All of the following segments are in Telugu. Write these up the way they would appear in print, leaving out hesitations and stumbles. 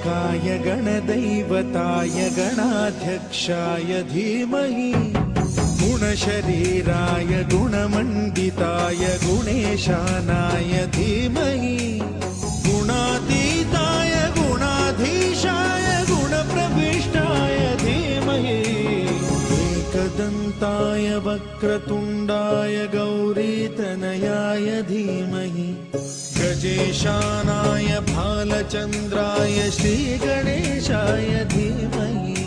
गणानायकाय गणदैवताय गणाध्यक्षाय धीमहि गुणशरीराय गुणमण्डिताय गुणेशानाय धीमहि गुणातीताय गुणाधीशाय गुणप्रविष्टाय धीमहि एकदन्ताय वक्रतुण्डाय गौरीतनयाय धीमहि गजेशानाय भालचन्द्राय श्रीगणेशाय धीमहि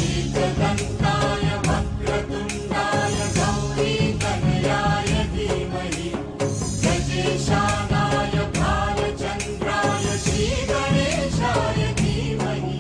एकदन्ताय वक्रतुण्डाय गौरीतनयाय धीमहि गजेशानाय भालचन्द्राय श्रीगणेशाय धीमहि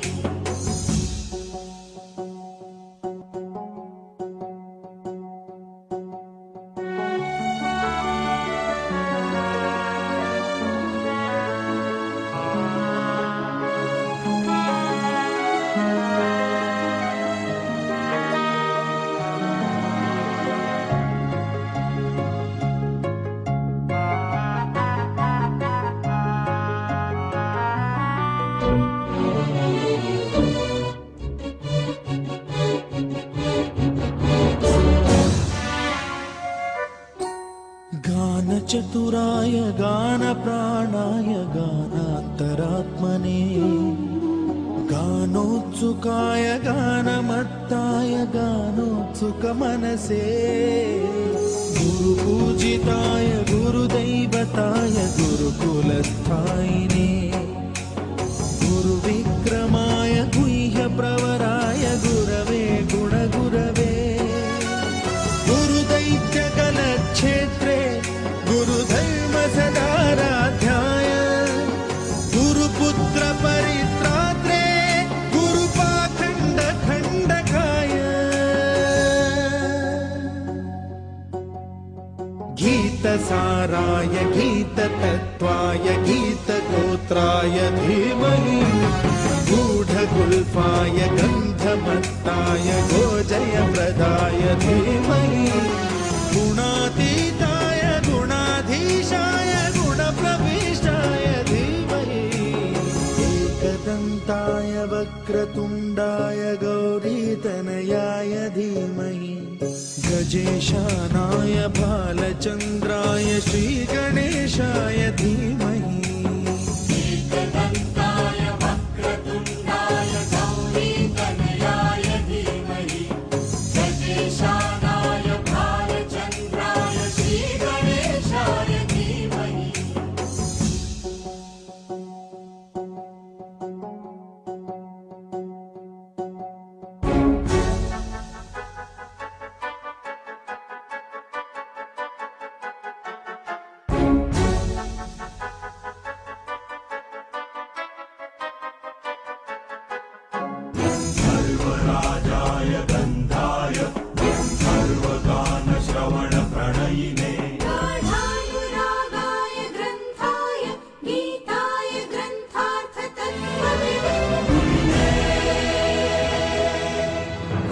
गानचतुराय गानप्राणाय गानान्तरात्मने गानोत्सुकाय गानमत्ताय गानोत्सुकमनसे गुरुपूजिताय गुरुदैवताय गुरुकुलस्थायिने गुरुविक्रमाय गुह्यप्रवराय गुरवे गुणगुरवे गुरुदैत्यकलक्षेत्रे गुरुधर्मसदाराध्याय गुरुपुत्रपरित्रात्रे गुरुपाखण्डखण्डकाय गीतसाराय गीततत्त्वाय गीतगोत्राय धीमहि गूढगुल्फाय गन्धमत्ताय गोजयप्रदाय धीमहि गुणातीताय गुणाधीशाय गुणप्रविष्टाय धीमहि एकदन्ताय वक्रतुण्डाय गौरीतनयाय धीमहि गजेशानाय भालचन्द्राय श्रीगणेशाय धीमहि एकदन्ताय वक्रतुण्डाय गौरीतनयाय धीमहि गजेशानाय भालचन्द्राय श्रीगणेशाय धीमहि सर्वराजाय गन्धाय सर्वगानश्रवणप्रणयिने गाढानुरागाय ग्रन्थाय गीताय ग्रन्थार्थतत्त्वविदे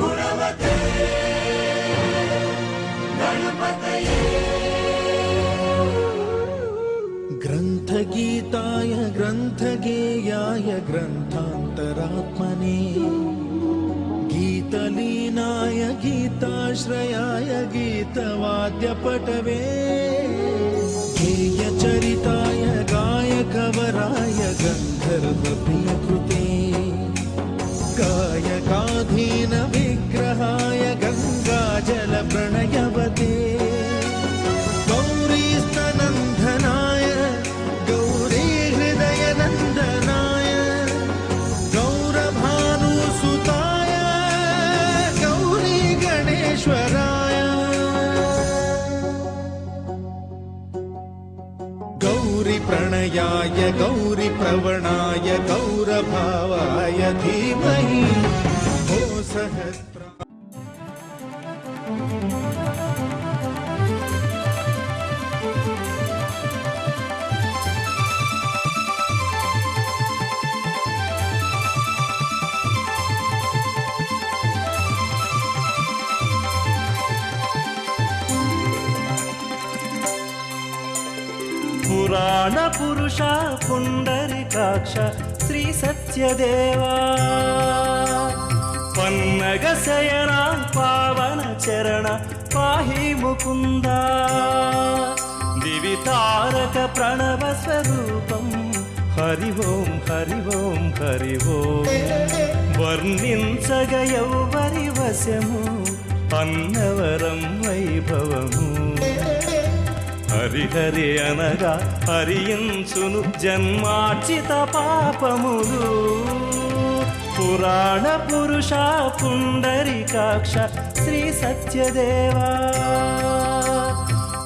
गुणवते गणपतये ग्रन्थगीताय ग्रन्थगेयाय ग्रन्थान्तरात्मने गीतलीनाय गीताश्रयाय गीतवाद्यपटवे गेयचरिताय गायकवराय गन्धर्वप्रियकृते गायकाधीन विग्रहाय गङ्गाजलप्रणयवते गौरीस्तनन्दनाय गौरीहृदयनन्दनाय गौरभानुसुताय गौरीगणेश्वराय गौरीप्रणयाय गौरीप्रवणाय गौरभावाय धीमहि ओ सहस्र पुराण पुरुष पुंडरीकाक्ष శ్రీ సత్యదేవా పన్నగ శయన పావన చరణ పాహి ముకుంద దివి తారక ప్రణవ స్వరూపం హరి ఓం హరి ఓం హరి ఓం వర్ణించగ ఎవ్వరి వశము అన్నవరం వైభవము హరిహరి అనగా హరించును జన్మార్జిత పాపములు పురాణ పురుష పుండరీకాక్ష శ్రీ సత్యదేవా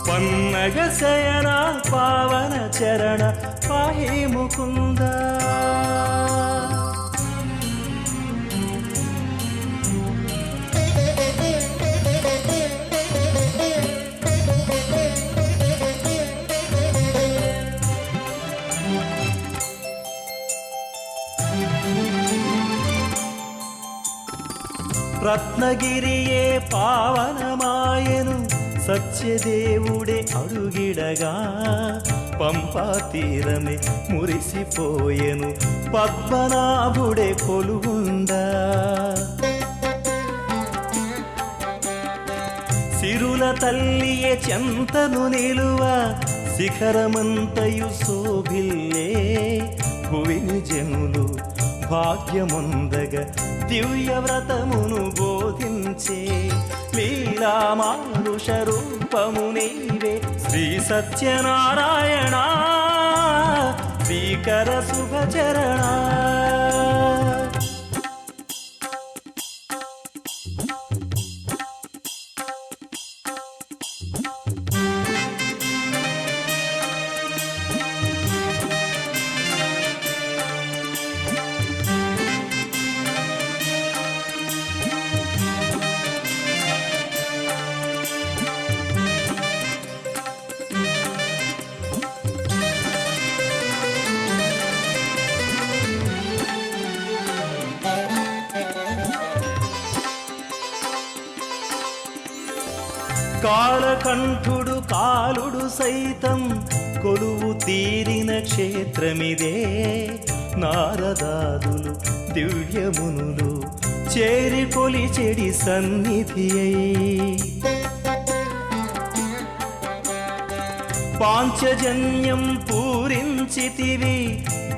పన్నగ శయన పావన చరణ పాహి ముకుంద రత్నగిరియే పావనమాయను సత్యదేవుడే అడుగిడగా పంపా తీరమే మురిసిపోయెను పద్మనాభుడే కొలువుండా సిరుల తల్లియే చెంతను నిలువ శిఖరమంతయు శోభిల్లే భువిని జనులు భాగ్యముందగ దివ్య వ్రతమును బోధించే లీలామానుష రూపము నీవే శ్రీ సత్యనారాయణ శ్రీకర శుభచరణ కాలకంఠుడు కాలుడు సైతం కొలువు తీరిన క్షేత్రమిదే నారదాదులు దివ్యమునులు చేరి కొలిచెడి సన్నిధి అయి పాంచజన్యం పూరించితివి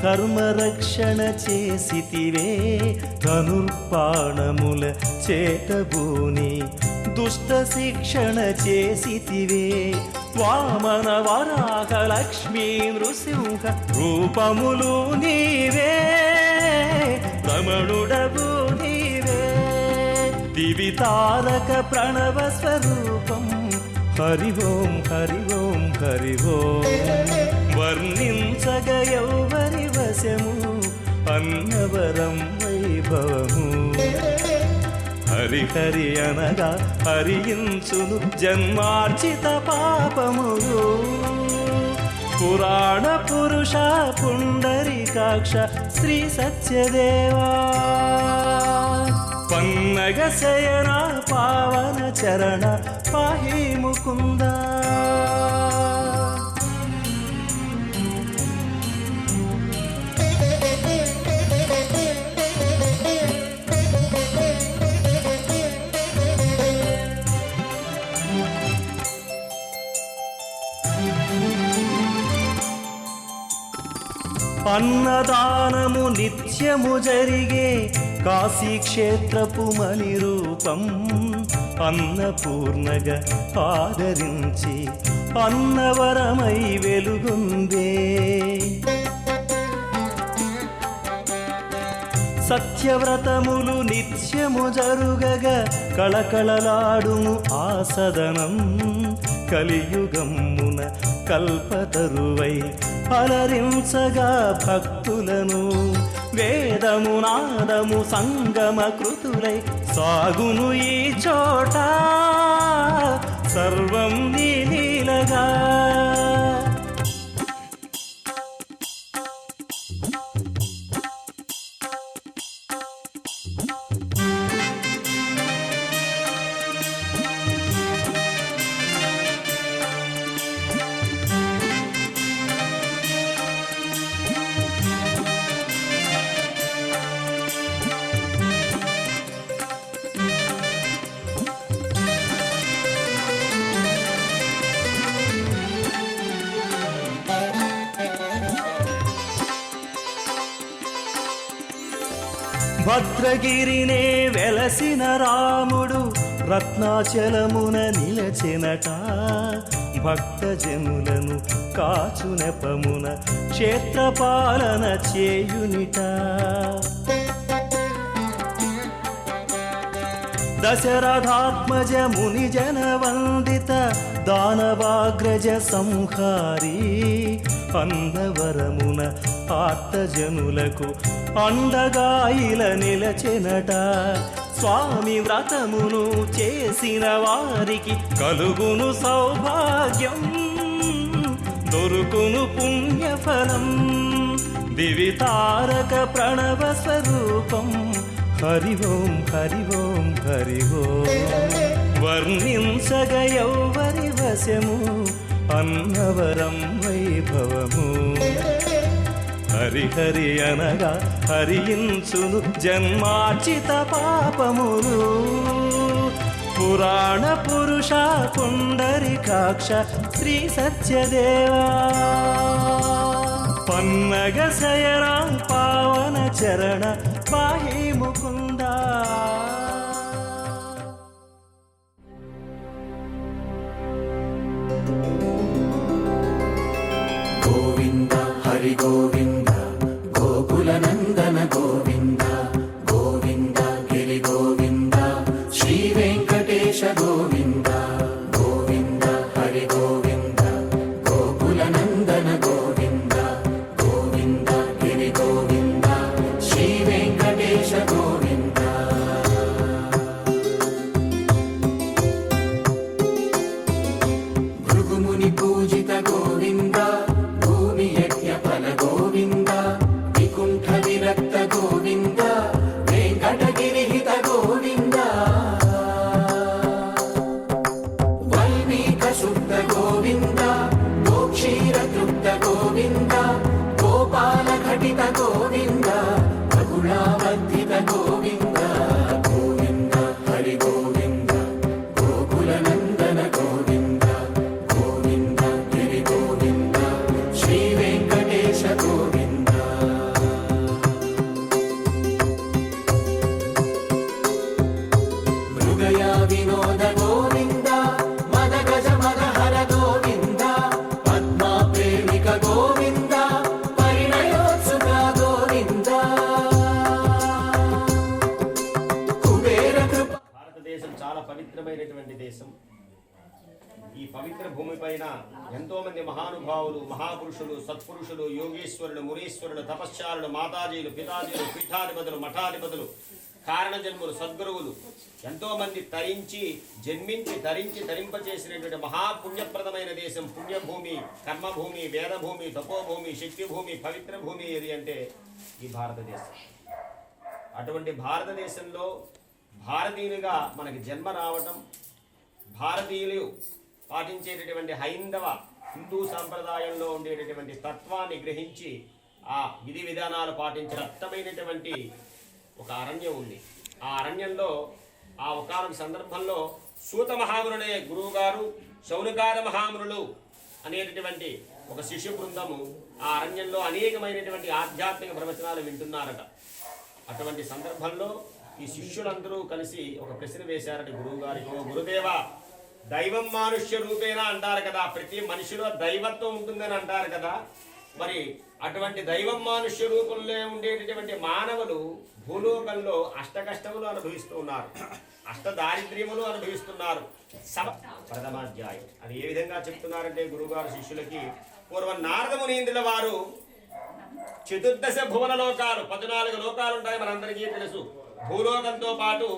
ధర్మరక్షణ చేసితివే ధనుర్పాణముల చేతబూని దుష్ట శిక్షణ చేసితివే వామన వరాహ లక్ష్మీ నృసింహ రూపములు నీవే రమణుడవు నీవే దివి తారక ప్రణవ స్వరూపం హరి ఓం హరి ఓం హరి ఓం వర్ణించగ ఎవ్వరి వశము అన్నవరం వైభవము హరిహరి అనగా హరించును జన్మార్జిత పాపములు పురాణ పురుష పుండరీకాక్ష శ్రీ సత్యదేవా పన్నగ శయన పావన చరణ పాహి ముకుంద అన్నదానము నిత్యము జరిగే కాశీక్షేత్రపు మణి రూపం అన్నపూర్ణగా ఆదరించి అన్నవరమై వెలుగుందే సత్యవ్రతములు నిత్యము జరుగగా కళకళలాడును ఆ సదనం కలియుగమ్మున కల్పతరువై అలరించగా భక్తులను వేదము నాదము సంగమ కృతులై సాగును ఈ చోట సర్వం నీ లీలగా భద్రగిరినే వెలసిన రాముడు రత్నాచలమున నిలచెనట. భక్తజనులను కాచు నెపమున క్షేత్రపాలన చేయునిట. దశరథాత్మజ ముని జన వందిత దానవాగ్రజ సంహారీ అందవరమున ఆర్తజనులకు అండగాయిల నిలచెనట. స్వామి వ్రతమును చేసిన వారికి కలుగును సౌభాగ్యం, దొరుకును పుణ్యఫలం. దివి తారక ప్రణవ స్వరూపం హరి ఓం హరి ఓం హరి ఓం. వర్ణించగ యౌవరి వశము అన్నవరం వైభవము. హరి హరి అనగా హరించును జన్మార్చిత పాపములు. పురాణ పురుష పుండరీకాక్ష శ్రీ సత్యదేవా. పన్నగ శయనా పావన చరణ పాహి ముకుందా. గోవింద హరి గోవింద గోకుల నందన గోవింద గోవింద గిరి గోవింద శ్రీ వెంకటేశ గోవింద గోవింద హరి గోవింద గోకుల నందన గోవింద గోవింద గిరి గోవింద శ్రీ వెంకటేశ గోవింద. భృగుముని పూజిత గోవింద భూమి యజ్ఞ ఫల గోవింద వికుంఠ విరక్త గోవింద వెంకటగిరిహిత గోవింద వల్మీక శుద్ధ గోవింద గోక్షీర తృప్త గోవింద గోపాల ఘటిత గోవింద బహుళావర్ధిత గోవింద గోవింద హరి గోవింద గోకుల నందన గోవింద గోవింద గిరి గోవింద శ్రీ వెంకటేశ గోవింద. మృగయా వినోద గోవింద మద గజ మద హర గోవింద పద్మా ప్రేమిక గోవింద పరిణయోత్సుక గోవింద కుబేర కృప. భారతదేశం చాలా పవిత్రమైనటువంటి దేశం. ఈ పవిత్ర భూమిపైన ఎంతో మంది మహానుభావులు, మహాపురుషులు, సత్పురుషులు, యోగేశ్వరులు, మునీశ్వరులు, తపశ్చారులు, మాతాజీలు, పితాజీలు, పీఠాధిపతులు, మఠాధిపతులు, కారణజన్ములు, సద్గురువులు ఎంతో మంది తరించి జన్మించి తరించి తరింపచేసినటువంటి మహాపుణ్యప్రదమైన దేశం. పుణ్యభూమి, కర్మభూమి, వేదభూమి, తపోభూమి, శక్తిభూమి, పవిత్ర భూమి ఏది అంటే ఈ భారతదేశం. అటువంటి భారతదేశంలో భారతీయులుగా మనకి జన్మ రావటం, భారతీయులు పాటించేటటువంటి హైందవ హిందూ సాంప్రదాయంలో ఉండేటటువంటి తత్వాన్ని గ్రహించి ఆ విధి విధానాలు పాటించిన అర్థమైనటువంటి ఒక అరణ్యం ఉంది. ఆ అరణ్యంలో ఆ ఒకానొక సందర్భంలో సూత మహామునుడే గురువు గారు, శౌనకార మహామునులు అనేటటువంటి ఒక శిష్య బృందము ఆ అరణ్యంలో అనేకమైనటువంటి ఆధ్యాత్మిక ప్రవచనాలు వింటున్నారట. అటువంటి సందర్భంలో ఈ శిష్యులందరూ కలిసి ఒక ప్రశ్న వేశారట గురువు గారికి. ఓ గురుదేవా, దైవం మానుష్య రూపేణ అంటారు కదా, ప్రతి మనిషిలో దైవత్వం ఉంటుందని అంటారు కదా, మరి అటువంటి దైవం మానుష్య రూపంలో ఉండేటటువంటి మానవులు భూలోకంలో అష్ట కష్టములు అనుభవిస్తూ ఉన్నారు, అష్ట దారిద్ర్యములు అనుభవిస్తున్నారు. ప్రథమాధ్యాయం అది ఏ విధంగా చెప్తున్నారంటే గురువుగారు శిష్యులకి, పూర్వం నారద మునీంద్రుల వారు చతుర్దశ భువన లోకాలు 14 లోకాలు ఉంటాయి, మనందరికీ తెలుసు. భూలోకంతో పాటు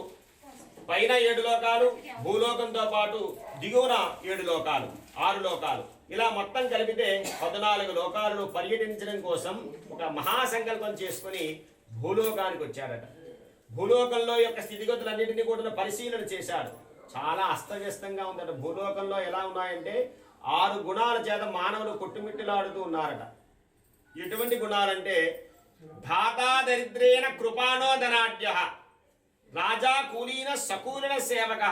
పైన 7 లోకాలు, భూలోకంతో పాటు దిగువన 7 లోకాలు, 6 లోకాలు, ఇలా మొత్తం కలిపితే 14 లోకాలను పర్యటించడం కోసం ఒక మహాసంకల్పం చేసుకుని భూలోకానికి వచ్చారట. భూలోకంలో యొక్క స్థితిగతులన్నింటినీ కూడా పరిశీలన చేశాడు. చాలా అస్తవ్యస్తంగా ఉందట. భూలోకంలో ఎలా ఉన్నాయంటే 6 గుణాల చేత మానవులు కొట్టుమిట్టులాడుతూ ఉన్నారట. ఎటువంటి గుణాలంటే ధాతా దరిద్రేణ కృపాణో ధనాఢ్య, రాజా కూలీన సకూలిన సేవక,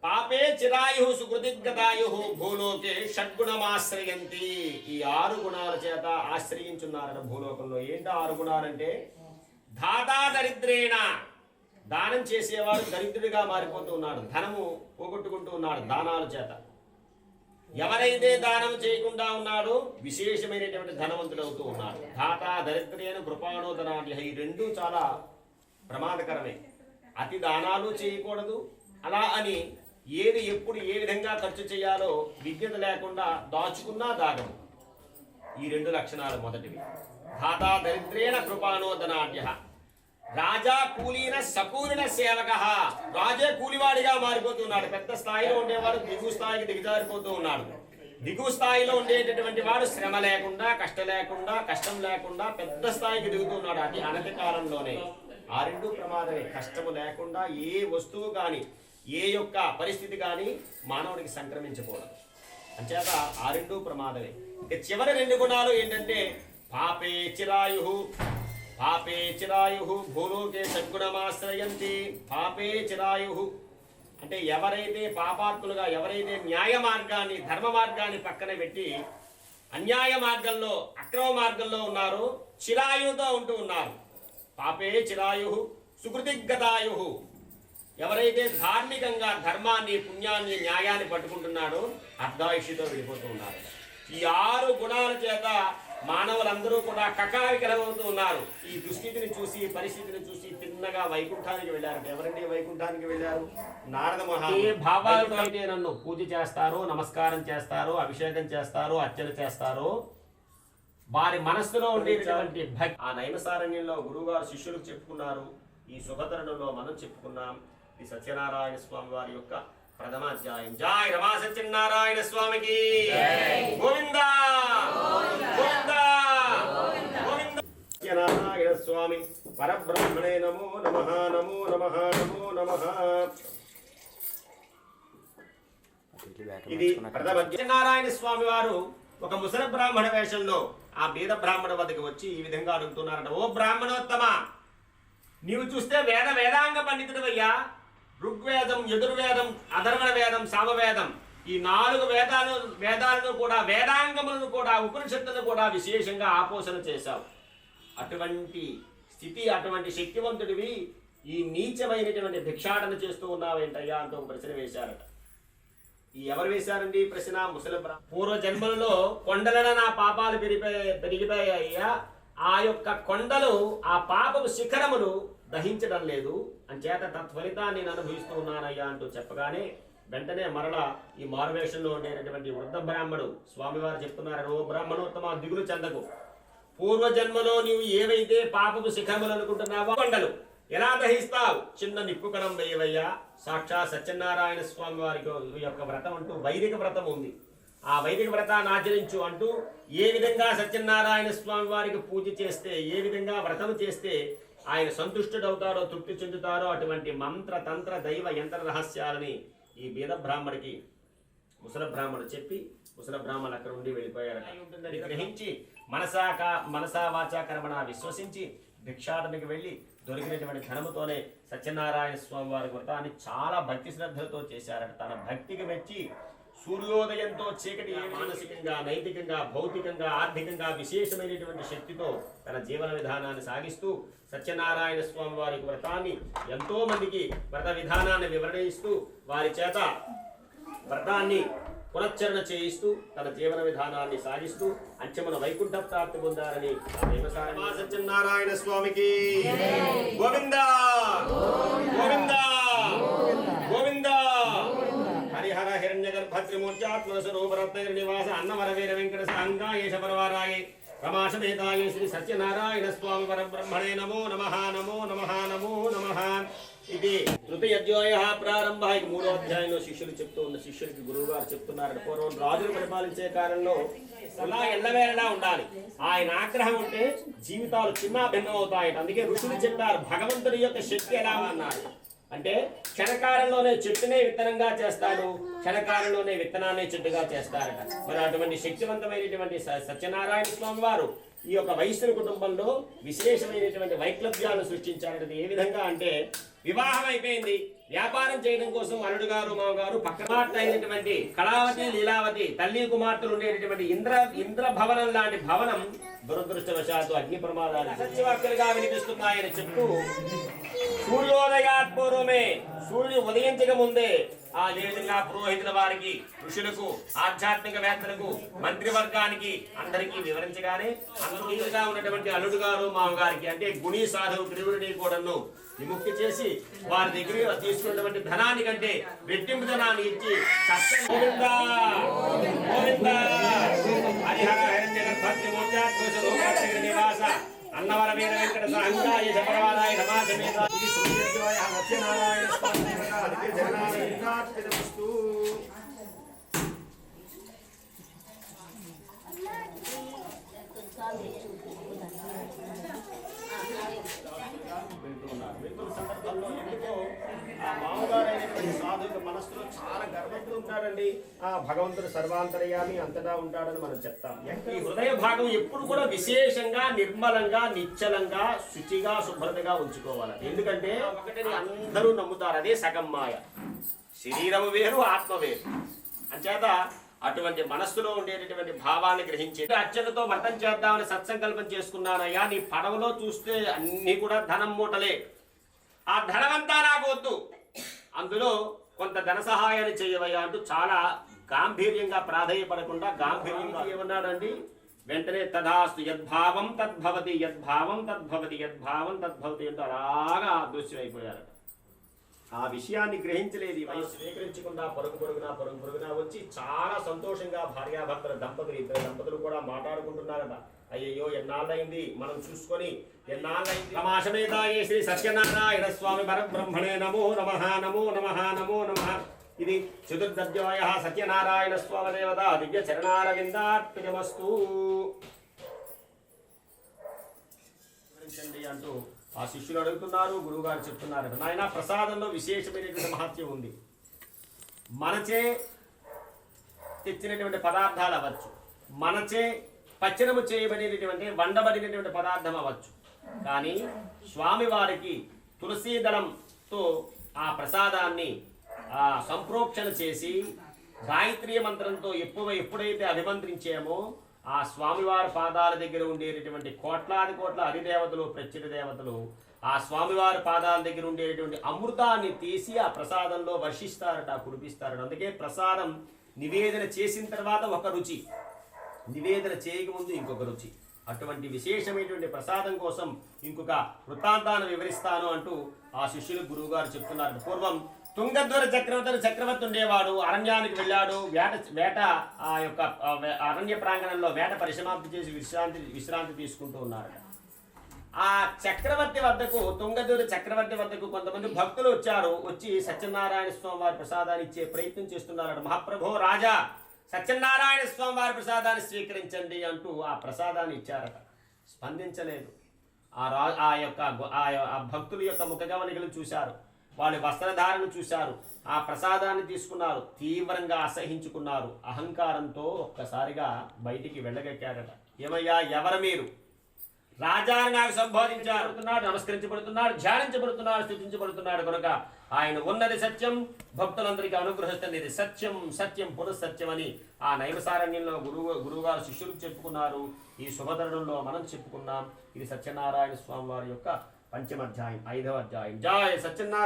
పాపే చిరాయు సుకృతిగతాయు, భూలోకే షడ్గుణమాశ్రయంతి. ఈ 6 గుణాల చేత ఆశ్రయించున్నారట భూలోకంలో. ఏంటో 6 గుణాలంటే దాతా దరిద్రేణ, దానం చేసేవాడు దరిద్రుడిగా మారిపోతూ ఉన్నాడు, ధనము పోగొట్టుకుంటూ ఉన్నాడు దానాల చేత. ఎవరైతే దానం చేయకుండా ఉన్నాడో విశేషమైనటువంటి ధనవంతుడు అవుతూ ఉన్నాడు. దాతా దరిద్రేణ కృపాణోదనాద్య, ఈ రెండు చాలా ప్రమాదకరమే. అతి దానాలు చేయకూడదు, అలా అని ఏది ఎప్పుడు ఏ విధంగా ఖర్చు చేయాలో విజ్ఞత లేకుండా దాచుకున్నా దాగము. ఈ రెండు లక్షణాలు మొదటివి. దాతా దరిద్రేణ కృపాణోదనాడ్య. రాజా కూలీన సకూలిన సేవక, రాజే కూలివాడిగా మారిపోతున్నాడు. పెద్ద స్థాయిలో ఉండేవాడు దిగువ స్థాయికి దిగజారిపోతూ ఉన్నాడు. దిగువ స్థాయిలో ఉండేటటువంటి వాడు శ్రమ లేకుండా కష్టం లేకుండా పెద్ద స్థాయికి దిగుతున్నాడు. అది అనతి కాలంలోనే. ఆ రెండు ప్రమాదమే. కష్టము లేకుండా ఏ వస్తువు కానీ ఏ యొక్క పరిస్థితి కానీ మానవుడికి సంక్రమించకూడదు. అంచేత ఆ రెండు ప్రమాదమే. ఇక చివరి రెండు గుణాలు ఏంటంటే పాపే చిరాయు భూలోకే సద్గుణమాశ్రయంతి. పాపే చిరాయు అంటే ఎవరైతే పాపాత్ములుగా, ఎవరైతే న్యాయ మార్గాన్ని ధర్మ మార్గాన్ని పక్కన పెట్టి అన్యాయ మార్గంలో అక్రమ మార్గంలో ఉన్నారో చిరాయుతో ఉంటూ ఉన్నారు. పాపే చిరాయు సుకృతిగతాయు. ఎవరైతే ధార్మికంగా ధర్మాన్ని పుణ్యాన్ని న్యాయాన్ని పట్టుకుంటున్నాడో అర్ధాయుషితో వెళ్ళిపోతూ ఉన్నారు. ఈ 6 గుణాల చేత మానవులందరూ కూడా కకావికలమవుతూ ఉన్నారు. ఈ దుస్థితిని చూసి పరిస్థితిని చూసి తిన్నగా వైకుంఠానికి వెళ్ళారు. ఎవరండి వైకుంఠానికి వెళ్ళారు? నారద మహాముని. ఏ భావాలతో అయితే నన్ను పూజ చేస్తారో, నమస్కారం చేస్తారో, అభిషేకం చేస్తారో, అర్చన చేస్తారో వారి మనస్సులో ఉండేటటువంటి భక్తి. ఆ నైమసారణ్యంలో గురువుగారు శిష్యులకు చెప్పుకున్నారు. ఈ శుభతరుణంలో మనం చెప్పుకున్నాం. ఈ సత్యనారాయణ స్వామి వారి యొక్క ప్రథమాధ్యాయం. జై రమా సత్యనారాయణ స్వామికి గోవింద గోవింద గోవింద. సత్యనారాయణ స్వామి పరబ్రహ్మణే నమో నమః నమో నమః నమో నమః. ఇది ప్రథమ. సత్యనారాయణ స్వామి వారు ఒక ముసలి బ్రాహ్మణ వేషంలో ఆ బీద బ్రాహ్మణ వద్దకు వచ్చి ఈ విధంగా అడుగుతున్నారట. ఓ బ్రాహ్మణోత్తమ, నీవు చూస్తే వేదాంగ పండితుడివయ్యా. ఋగ్వేదం, యజుర్వేదం, అధర్వణ వేదం, సామవేదం, ఈ 4 వేదాలను కూడా, వేదాంగములను కూడా, ఉపనిషత్తులను కూడా విశేషంగా ఆపోషణ చేశావు. అటువంటి స్థితి, అటువంటి శక్తివంతుడివి ఈ నీచమైనటువంటి భిక్షాటన చేస్తూ ఉన్నావేంటయ్యా అంటూ ఒక ప్రశ్న వేశారట. ఈ ఎవరు వేశారండి ఈ ప్రశ్న? ముసలి పూర్వ జన్మలలో కొండలన నా పాపాలు పెరిగిపోయాయ్యా. ఆ యొక్క కొండలు, ఆ పాపపు శిఖరములు దహించడం లేదు, అంచేత తత్ఫలితాన్ని నేను అనుభవిస్తూ ఉన్నానయ్యా అంటూ చెప్పగానే వెంటనే మరలా ఈ మారువేషంలో ఉండేటటువంటి వృద్ధ బ్రాహ్మణుడు స్వామివారు చెప్తున్నారు. ఓ బ్రాహ్మణోత్తమ, దిగులు చెందకు. పూర్వజన్మలో నీవు ఏవైతే పాపపు శిఖరములు అనుకుంటున్నావో కొండలు ఎలా దహిస్తావు? చిన్న నిప్పుకణం వేయవయ్యా. సాక్షాత్ సత్యనారాయణ స్వామి వారికి యొక్క వ్రతం అంటూ వైదిక వ్రతం ఉంది. ఆ వైదిక వ్రతాన్ని ఆచరించు అంటూ ఏ విధంగా సత్యనారాయణ స్వామి వారికి పూజ చేస్తే, ఏ విధంగా వ్రతం చేస్తే ఆయన సంతుష్టుడవుతారో, తృప్తి చెందుతారో అటువంటి మంత్ర తంత్ర దైవ యంత్ర రహస్యాలని ఈ బీద బ్రాహ్మడికి ముసల బ్రాహ్మణుడు చెప్పి ముసల బ్రాహ్మణులు అక్కడ ఉండి వెళ్ళిపోయారట. ఉంటుందని గ్రహించి మనసా వాచా కర్మణ విశ్వసించి భిక్షాటనకి వెళ్ళి దొరికినటువంటి ధనముతోనే సత్యనారాయణ స్వామి వారి వ్రతాన్ని చాలా భక్తి శ్రద్ధలతో చేశారట. తన భక్తికి మెచ్చి సూర్యోదయంతో చీకటి మానసికంగా, నైతికంగా, భౌతికంగా, ఆర్థికంగా విశేషమైనటువంటి శక్తితో తన జీవన విధానాన్ని సాగిస్తూ సత్యనారాయణ స్వామి వారి వ్రతాన్ని ఎంతో మందికి వ్రత విధానాన్ని వివరణ ఇస్తూ వారి చేత వ్రతాన్ని పునశ్చరణ చేయిస్తూ తన జీవన విధానాన్ని సాగిస్తూ అంచెమున వైకుంఠ ప్రాప్తి పొందారని సత్యనారాయణ స్వామికి గోవింద గోవింద గోవింద. హరిహర హిరణ్యగర్భ త్రిమూర్త్యాత్మస్వరూపరత్న నివాస అన్నవర వీర వెంకట సాంగాయేశ పరవారాయే రమాశమేతాయే శ్రీ సత్యనారాయణ స్వామి పరబ్రహ్మణే నమో నమః నమో నమః నమో నమః. ఇది తృతీయోధ్యాయ ప్రారంభ. 3వ అధ్యాయంలో శిష్యులు చెప్తూ ఉన్న శిష్యుడికి గురువు గారు చెప్తున్నారు. పూర్వం రాజులు పరిపాలించే కాలంలో అలా ఎల్లవేళలా ఉండాలి. ఆయన ఆగ్రహం ఉంటే జీవితాలు చిన్న భిన్నం అవుతాయట. అందుకే ఋషులు చెప్పారు భగవంతుడి యొక్క శక్తి ఎలా అన్నారు అంటే క్షణకాలంలోనే చెట్టునే విత్తనంగా చేస్తాడు, క్షణకాలంలోనే విత్తనాన్ని చెట్టుగా చేస్తారట. మరి అటువంటి శక్తివంతమైనటువంటి సత్యనారాయణ స్వామి వారు ఈ యొక్క వైశ్యుల కుటుంబంలో విశేషమైనటువంటి వైక్లభ్యాలను సృష్టించారట. ఏ విధంగా అంటే వివాహం అయిపోయింది, వ్యాపారం చేయడం కోసం అల్లుడు గారు మామగారు పక్కమాట అయినటువంటి కళావతి లీలావతి తల్లి కుమార్తెలు ఉండేటటువంటి ఇంద్ర భవనం లాంటి భవనం దురదృష్టవశాత్తు అగ్ని ప్రమాదాలు సత్యవాక్యులుగా వినిపిస్తున్నాయని చెప్తూ సూర్యోదయాత్ పూర్వమే సూర్యుడు ఉదయించక ముందే ఆ విధంగా పురోహితుల వారికి ఋషులకు ఆధ్యాత్మికవేత్తలకు మంత్రివర్గానికి అందరికీ వివరించగానే అందుగా ఉన్నటువంటి అల్లుడు గారు మామగారికి అంటే గుణి సాధువు త్రివుడిని కూడాను విముక్తి చేసి వారి దగ్గర తీసుకున్నటువంటి ధనాన్ని కంటే రెట్టింపు ధనాన్ని ఇచ్చి గోవిందా గోవిందా హరిహర హిరణ్యగర్భత్రి మూర్త్యాత్మజ లోకాక్షర నివాస అన్నవర వీర వెంకట సాంగాయ శపరవాదాయ నమాసమేత ఇది సూర్యోదయ సత్యనారాయణ స్వామి దేవతాదికి జగన్నాథార్పితమస్తు. వెళ్తున్న సందర్భంలో ఎందుకో ఆ మామగారు అయినటువంటి సాధువుల మనసులో చాలా గర్వంతో ఉంటాడండి. ఆ భగవంతుడు సర్వాంతర్యామి అంతటా ఉంటాడని మనం చెప్తాం. ఈ హృదయ భాగం ఎప్పుడు కూడా విశేషంగా నిర్మలంగా నిశ్చలంగా శుచిగా శుభ్రతగా ఉంచుకోవాలి. ఎందుకంటే ఒకటిని అందరూ నమ్ముతారు, అదే సగం మాయ. శరీరం వేరు ఆత్మ వేరు. అంచేత అటువంటి మనస్సులో ఉండేటటువంటి భావాన్ని గ్రహించి అర్చనతో వ్రతం చేద్దామని సత్సంకల్పం చేసుకున్నానయ్యా, నీ పడవలో చూస్తే అన్ని కూడా ధనం మూటలే, ఆ ధనమంతా నాకు వద్దు, అందులో కొంత ధన సహాయాన్ని చేయవయ్యా అంటూ చాలా గాంభీర్యంగా ప్రాధేయపడకుండా గాంభీర్యంగా ఏమన్నాడండి, వెంటనే తదాస్తు యద్భావం తద్భవతి యద్భావం తద్భవతి యద్భావం తద్భవతి అంటూ అలాగా అదృశ్యమైపోయారట. ఆ విషయాన్ని గ్రహించలేదు. వయసు స్వీకరించకుండా పరుగు పొరుగునా వచ్చి చాలా సంతోషంగా భార్యాభర్తల ఇద్దరు దంపతులు కూడా మాట్లాడుకుంటున్నారట. అయ్యయ్యో ఎన్నాళ్ళైంది మనం చూసుకొని, ఎన్నాళ్ళైంది. తమాశమేతాయే శ్రీ సత్యనారాయణ స్వామి పరబ్రహ్మణే నమో నమః నమో నమః నమో నమః. ఇది చతుర్థధ్యాయ సత్యనారాయణ స్వామి దేవత దివ్య చరణారవిందార్పితమస్తు అంటూ ఆ శిష్యులు అడుగుతున్నారు. గురువుగారు చెప్తున్నారు, నాయన ప్రసాదంలో విశేషమైనటువంటి మహత్యం ఉంది. మనచే తెచ్చినటువంటి పదార్థాలు అవ్వచ్చు, మనచే పచ్చనము చేయబడినటువంటి వండబడినటువంటి పదార్థం అవ్వచ్చు, కానీ స్వామివారికి తులసీ దళంతో ఆ ప్రసాదాన్ని సంప్రోక్షణ చేసి గాయత్రీ మంత్రంతో ఎప్పుడైతే అభిమంత్రించామో ఆ స్వామివారి పాదాల దగ్గర ఉండేటటువంటి కోట్లాది హరిదేవతలు ప్రత్యేక దేవతలు ఆ స్వామివారి పాదాల దగ్గర ఉండేటటువంటి అమృతాన్ని తీసి ఆ ప్రసాదంలో వర్షిస్తారట, కురిపిస్తారట. అందుకే ప్రసాదం నివేదన చేసిన తర్వాత ఒక రుచి, నివేదన చేయకముందు ఇంకొక రుచి. అటువంటి విశేషమైనటువంటి ప్రసాదం కోసం ఇంకొక వృత్తాంతాన్ని వివరిస్తాను అంటూ ఆ శిష్యులు గురువుగారు చెప్తున్నారు. పూర్వం తుంగధ్వర చక్రవర్తి ఉండేవాడు. అరణ్యానికి వెళ్ళాడు. వేట ఆ యొక్క అరణ్య ప్రాంగణంలో వేట పరిసమాప్తి చేసి విశ్రాంతి తీసుకుంటూ ఉన్నారు. ఆ చక్రవర్తి వద్దకు, తుంగధ్వర చక్రవర్తి వద్దకు కొంతమంది భక్తులు వచ్చి సత్యనారాయణ స్వామి వారి ప్రసాదాన్ని ఇచ్చే ప్రయత్నం చేస్తున్నారట. మహాప్రభో రాజా, సత్యనారాయణ స్వామి వారి ప్రసాదాన్ని స్వీకరించండి అంటూ ఆ ప్రసాదాన్ని ఇచ్చారట. స్పందించలేదు. ఆ భక్తుల యొక్క ముఖగమనికలు చూశారు, వాళ్ళ వస్త్రధారణ చూశారు, ఆ ప్రసాదాన్ని తీసుకున్నారు, తీవ్రంగా అసహించుకున్నారు. అహంకారంతో ఒక్కసారిగా బయటికి వెళ్ళగక్కారట. ఏమయ్యా, ఎవరు మీరు? రాజాని నాకు సంబోధించారు, నమస్కరించబడుతున్నాడు, ధ్యానించబడుతున్నాడు, స్థుతించబడుతున్నాడు కనుక ఆయన ఉన్నది సత్యం, భక్తులందరికీ అనుగ్రహిస్తున్నది సత్యం, సత్యం పునఃసత్యం అని ఆ నైవసారణ్యంలో గురువుగారు శిష్యులకు చెప్పుకున్నారు. ఈ శుభతరుణంలో మనం చెప్పుకున్నాం. ఇది సత్యనారాయణ స్వామి వారి యొక్క పంచమాధ్యాయం, 5వ అధ్యాయం. జయ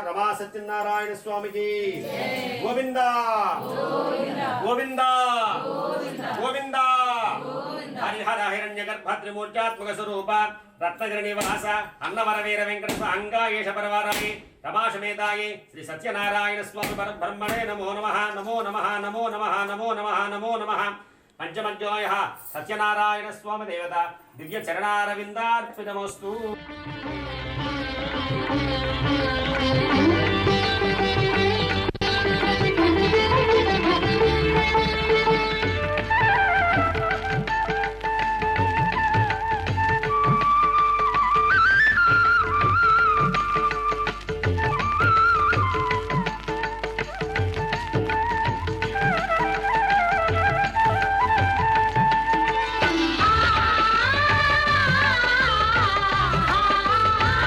రమా సత్యనారాయణ స్వామికి గోవిందా గోవిందా గోవిందా. హరిహర హిరణ్య గర్భత్రి మూర్త్యాత్మక స్వరూప రత్నగిరి నివాస అన్నవర వీర వెంకట అంగాయేష పరవారాయ రమాశమేతాయే శ్రీ సత్యనారాయణ స్వామి పరబ్రహ్మణే నమో నమః నమో నమః నమో నమః నమో నమః నమో నమః. పంచమధ్యాయ సత్యనారాయణ స్వామి దేవత దివ్య చరణారవిందార్పితమస్తు. ఆ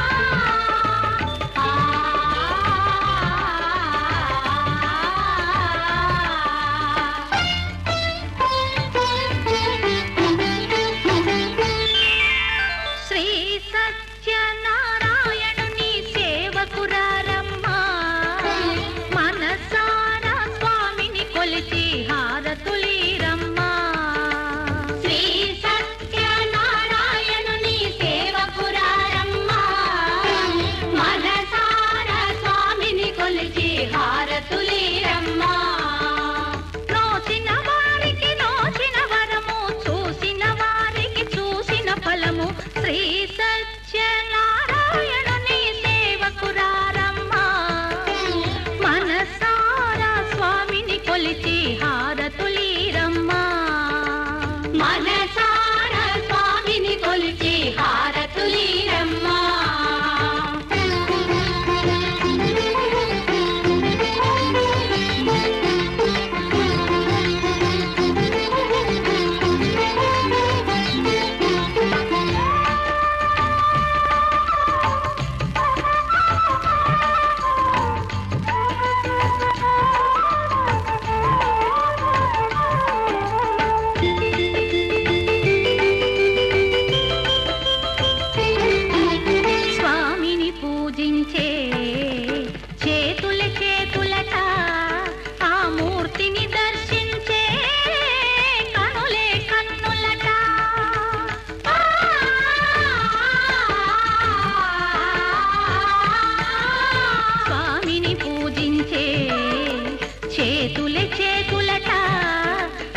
మనసార స్వామిని కొలిచి హారతులీరమ్మా. స్వామిని పూజించే చేతుల చేతులట, ఆ మూర్తిని దర్శించే కనులే కన్నులట. స్వామిని పూజించే చేతుల చేతులట,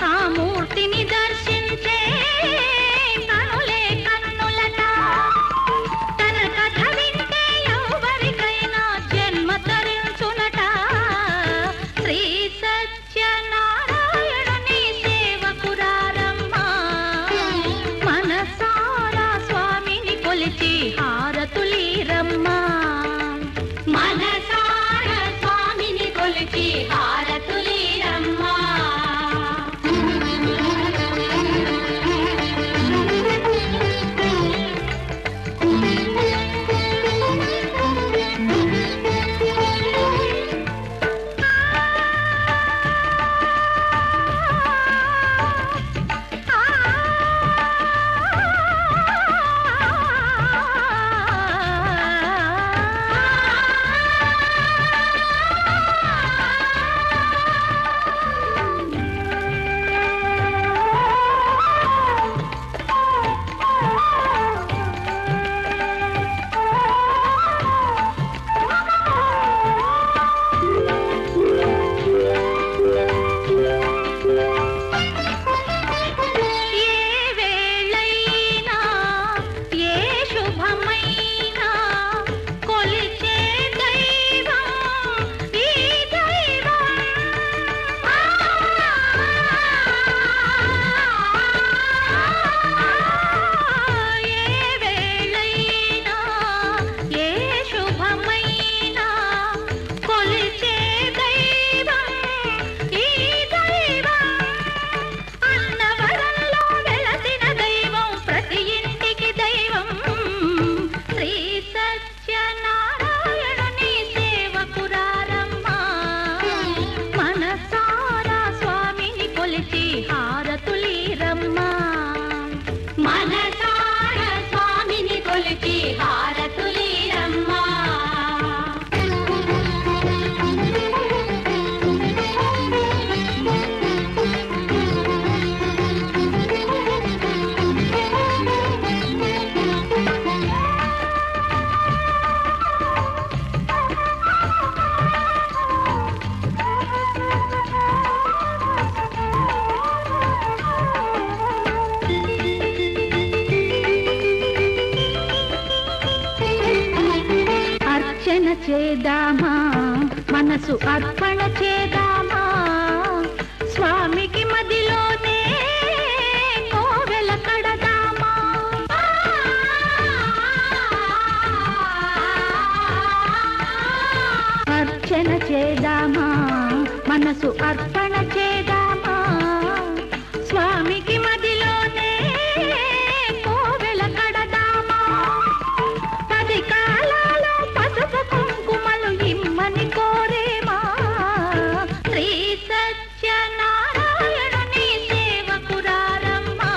ఆ మూర్తిని దర్శించే కనులే కన్నులట. తన కథ వింటే ఎవరికైనా జన్మ తరించునట. శ్రీ సత్యనారాయణుని సేవకురారమ్మా. మనసారా స్వామిని కొలిచి హారతులీరమ్మా. మనసారా స్వామిని కొలిచి హారతులీరమ్మా. ఏ వేళైనా ఏ శుభమైనా కొలిచే దైవం ఈ దైవం. ఏ వేళైనా ఏ శుభమైనా కొలిచే దైవం ఈ దైవం. అన్నవరంలో వెలసిన దైవం ప్రతి ఇంటికి దైవం. శ్రీ సత్యనారాయణుని సేవకురారమ్మా. మనసారా స్వామిని కొలిచి హారతులీరమ్మా. మనసారా స్వామిని కొలిచి హారతులీరమ్మా. అర్చన చేద్దామా, మనసు అర్పణ చేద్దామా. స్వామికి మదిలోనే కోవెల కడదామా. అర్చన చేద్దామా, మనసు అర్పణ చేద్దామా. స్వామికి మదిలోనే కోవెల కడదామా. 10 కాలాలో పసుపు కుంకుమలు ఇమ్మని కోరేమా. శ్రీ సత్యనారాయణుని సేవకురారమ్మా.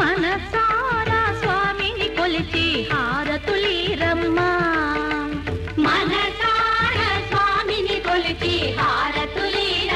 మనసారా స్వామిని కొలిచి హారతులీరమ్మా. మనసారా స్వామిని కొలిచి హారతులీరమ్మా.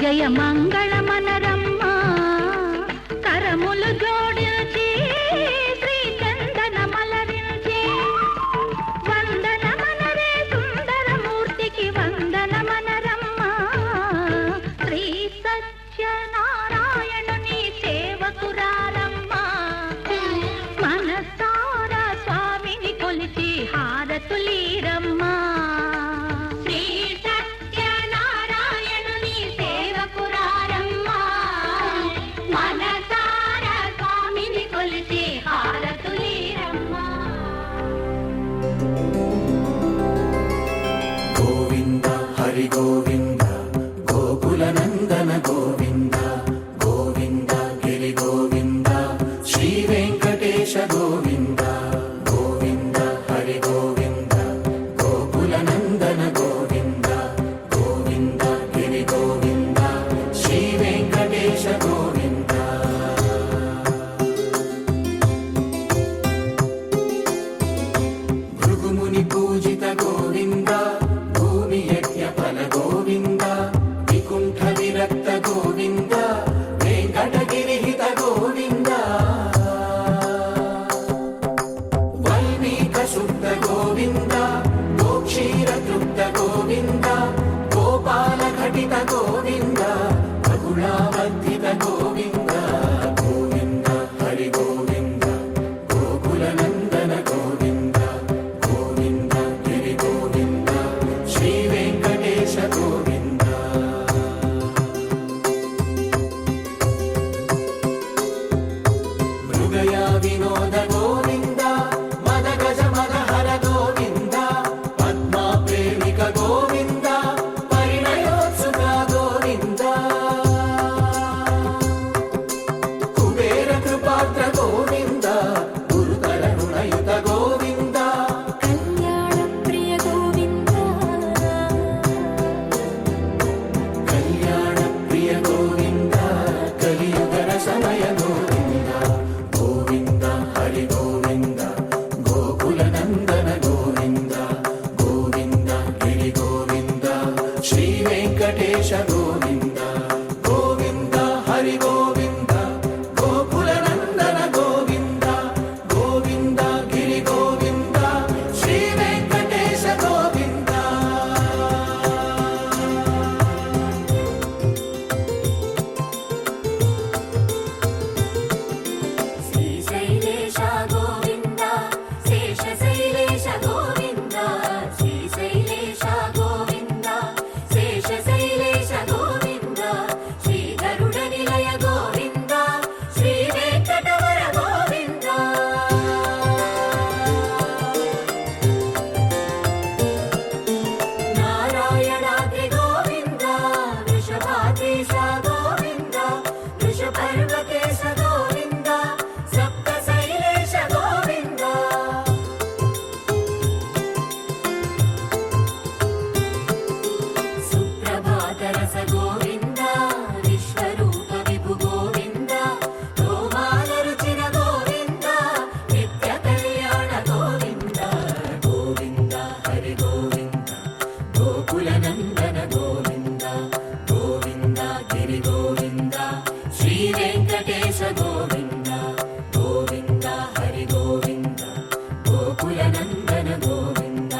జయ మంగళ మనరమ్మ కరములు జోడించి శ్రీ చందన మలరించి వందన మనరే సుందరమూర్తికి వందన మనరమ్మ శ్రీ సత్యనారాయణుని సేవకురారమ్మ మనసారా స్వామిని కొలిచి హారతులీరమ్మ శ్రీ సత్యనారాయణుని సేవకురారమ్మ మనసారా స్వామిని కొలిచి హారతులీరమ్మ గోవింద హరి గోవింద గోకుల నందన గోవింద గోవింద గిరి గోవింద శ్రీ వెంకటేశ గోవింద గోవింద హరి గోవింద గోకుల నందన గోవింద గోవింద గిరి గోవింద శ్రీ వెంకటేశ గోవింద భృగుముని పూజిత గోవింద భూమి యజ్ఞ ఫల గోవింద వికుంఠ విరక్త గోవింద వెంకటగిరిహిత గోవింద వైణీక శుద్ధ గోవింద గోక్షీర తృప్త గోవింద గోపాల ఘటిత గోవింద బహుళావర్ధిత గోవింద గోవింద హరి గోవింద గోకుల నందన గోవింద గోవింద గిరి గోవింద శ్రీ వెంకటేశ గోవింద మృగయా వినోద గోవింద మద గజ మద హర గోవింద పద్మా ప్రేమిక గోవింద పరిణయోత్సుక గోవింద కుబేర కృపాత్ర గోవింద గురుతర రుణయుత గోవింద కళ్యాణ ప్రియ గోవింద కళ్యాణ ప్రియ గోవింద కలియుగ రసమయ గోవింద గోవింద హరి గోవింద గోకుల నందన గోవింద గోవింద గిరి గోవింద శ్రీ వెంకటేశ గోవింద గోవింద హరి గోవింద గోకుల నందన గోవింద గోవింద గిరి గోవింద శ్రీ వెంకటేశ గోవింద శ్రీశైలేశ గోవింద శేషశైలేశ గోవింద శ్రీశైలేశ గోవింద శేషశైలేశ గోవింద శ్రీ గరుడ నిలయ గోవింద శ్రీ వెంకటవర గోవింద నారాయణాద్రి గోవింద వృషభాద్రీశ గోవింద వృషపర్వతేశ గోవింద సప్త శైలేశ గోవింద సుప్రభాతరస గోవింద విశ్వరూప విభు గోవింద రోమాల రుచిర గోవింద నిత్య కళ్యాణ గోవింద గోవింద హరి గోవింద గోకుల నందన గోవింద గోవింద గిరి గోవింద శ్రీ వెంకటేశ గోవింద గోవింద హరి గోవింద గోకుల నందన గోవింద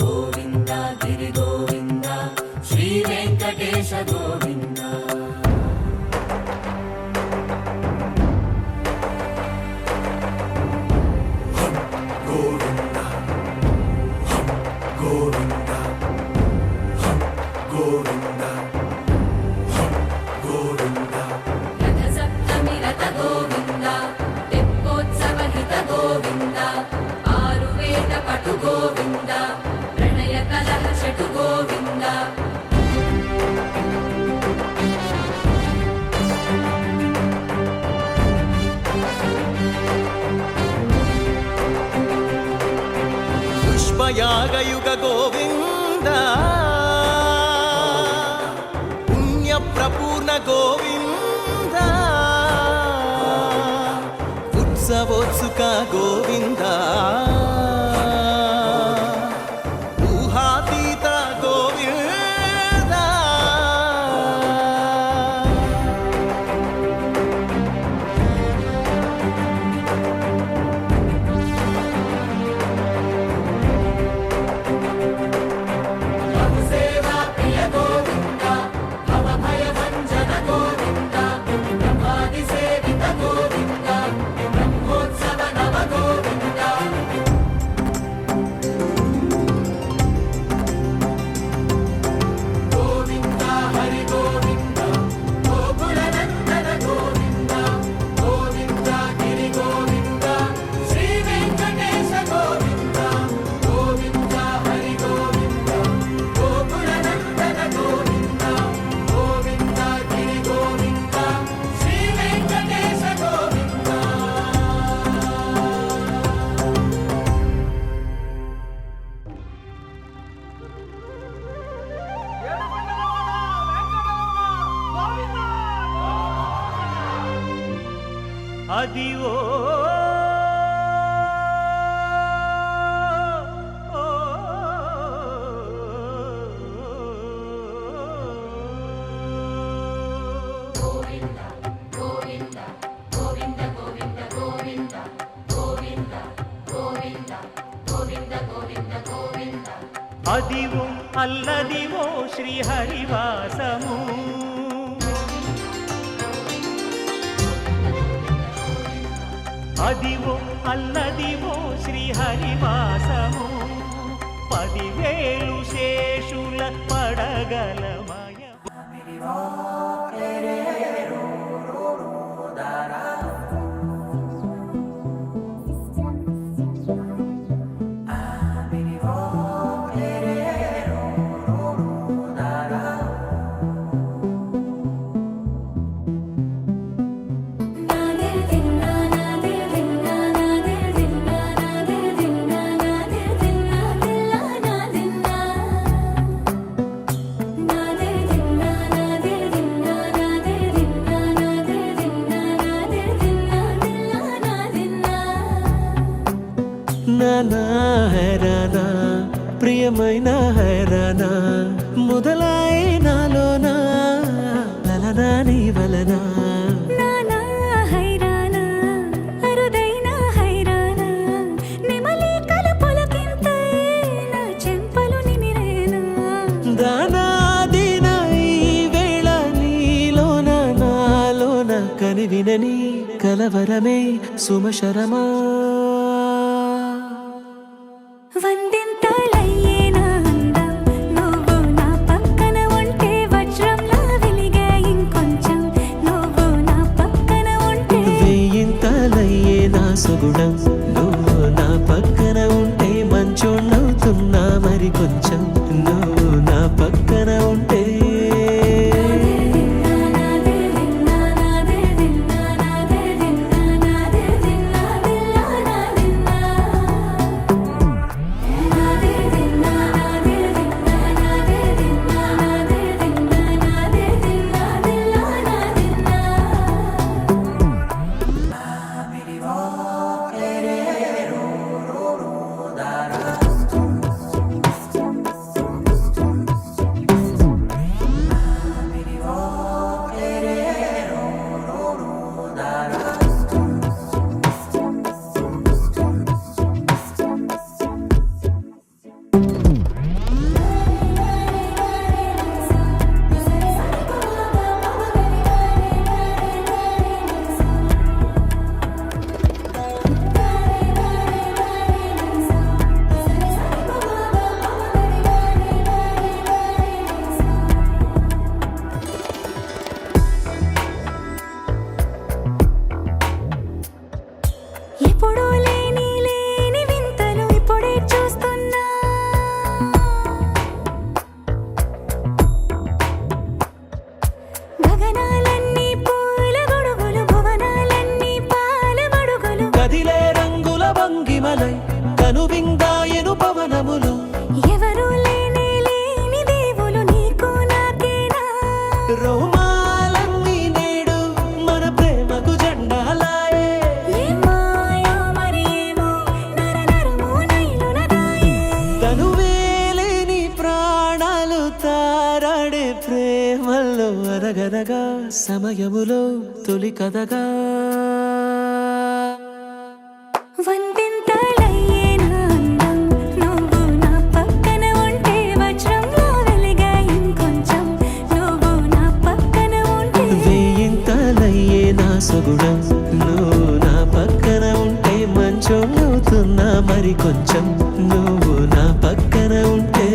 గోవింద గిరి గోవింద శ్రీ వెంకటేశ గోవింద గోవింద గోవింద గోవింద గోవింద రథ సప్తమి రథ గోవింద తెప్పోత్సవ హిత గోవింద ఆరువేద పటు గోవింద ప్రణయ కలహ షటు గోవింద పుష్పయాగయుగ గోవింద పుణ్య ప్రపూర్ణ గోవింద ఉత్సవోత్సుక గోవింద ఊహాతీత గోవింద అదివో అదివో అల్లదివో శ్రీహరివాసము అదివో అల్లదివో శ్రీహరివాసము 10,000 శేషుల పడగలమయ నానా హైరానా ప్రియమైన హైరానా మొదలాయి నాలోనా లలనా నీ వలనా నానా హైరానా అరుదైన హైరానా నెమలి కలుపులకింతై నా చెంపలు నిమిరేనా దానాదిన ఈ వేళ నీలోన నాలోన కనివినని కలవరమే సుమశరమా వందింతలయ్యేనా అందం నువ్వు నా పక్కన ఉంటే వజ్రంలా వెలిగే ఇంకొంచెం నువ్వు నా పక్కన ఉంటే వేయింతలయ్యే నా సుగుణం నువ్వు నా పక్కన ఉంటే మంచోణ్ణవుతున్నా మరి కొంచెం నువ్వు నా పక్కన ఉంటే ఎప్పుడూ లేని వింతలు ఇప్పుడే చూస్తున్నా గగనాలన్నీ పూల గొడుగులు భువనాలన్నీ పాల మడుగులు కదిలే రంగుల భంగిమలై కనువిందాయను పవనములు ఎవరూ లేని దేవులు నీకు నాకేనా రోమాలన్నీ నేడు మన ప్రేమకు జెండాలాయే ఏ మాయో మరి ఏమో నరనరమో నైలునదాయే తనువేలేని ప్రాణాలు తారాడే ప్రేమల్లో అనగనగా సమయములో తొలి కథగా వందింతలయ్యేనా అందం నువ్వు నా పక్కన ఉంటే వజ్రంలా వెలిగే ఇంకొంచెం నువ్వు నా పక్కన ఉంటే వేయింతలయ్యే నా సుగుణం నువ్వు నా పక్కన ఉంటే మంచోణ్ణవుతున్నా మరి కొంచెం నువ్వు నా పక్కన ఉంటే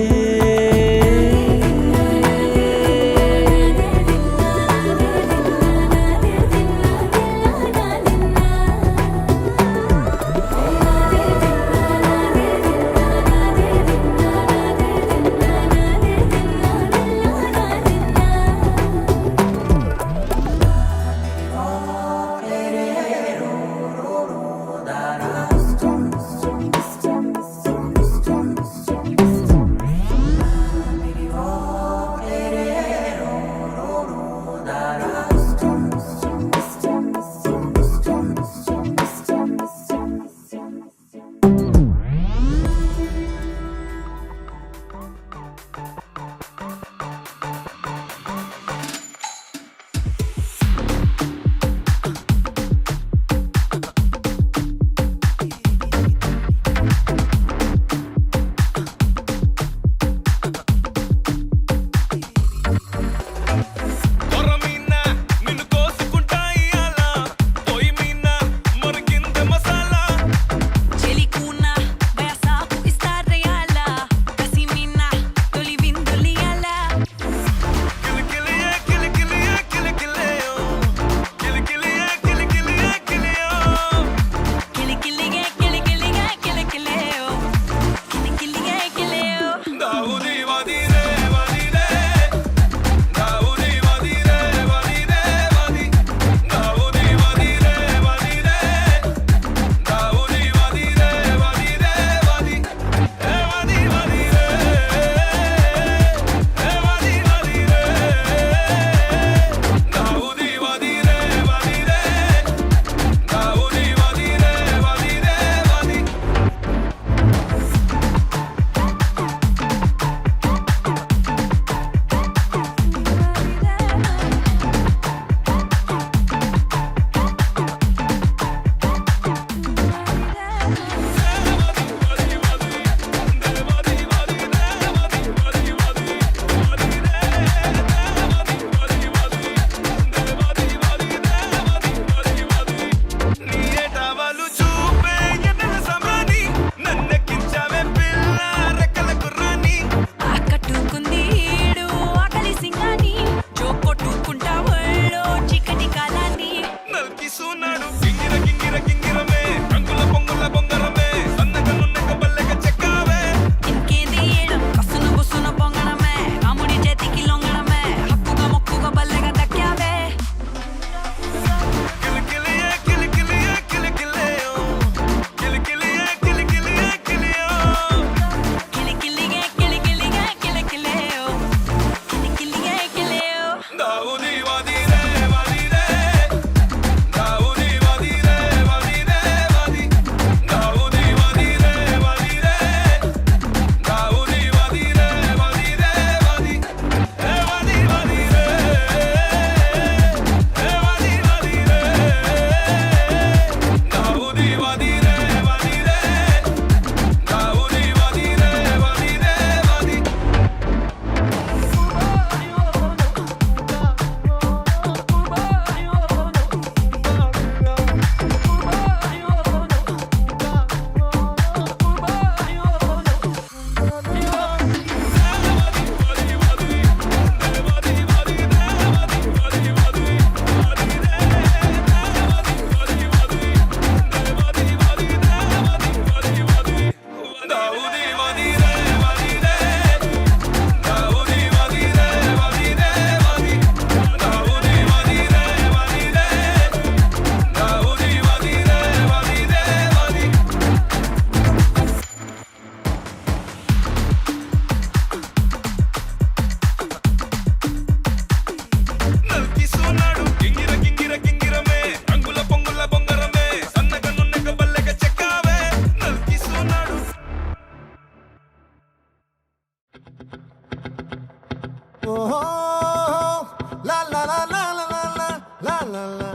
La la la la la la la la la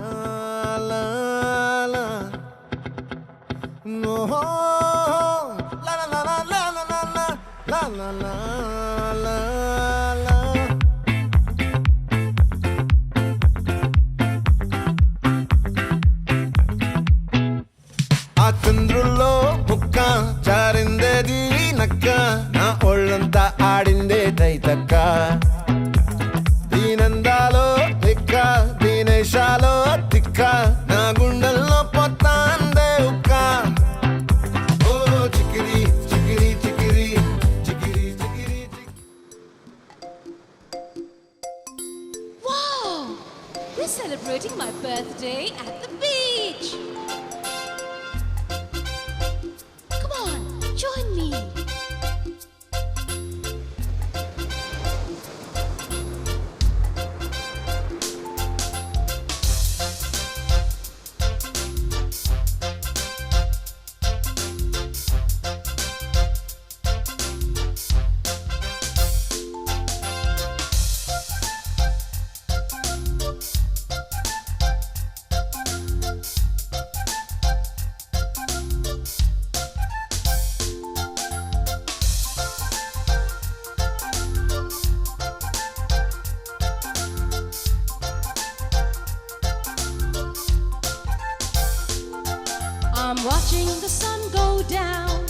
la la. No. La la la la la la la la la la la la. ఆ చంద్రుల్లో ముక్క చారిందేది నక్క నా ఒళ్ళంతా ఆడిందే తైతక్క దీనందాలో తిక్క దీనేశాలో తిక్క నా గుండెల్లో పొత్తాందే ఉక్క ఓ Chikiri Chikiri Chikiri Chikiri Chikiri Wow! We're celebrating my birthday at the beach. Come on, join me. I'm watching the sun go down.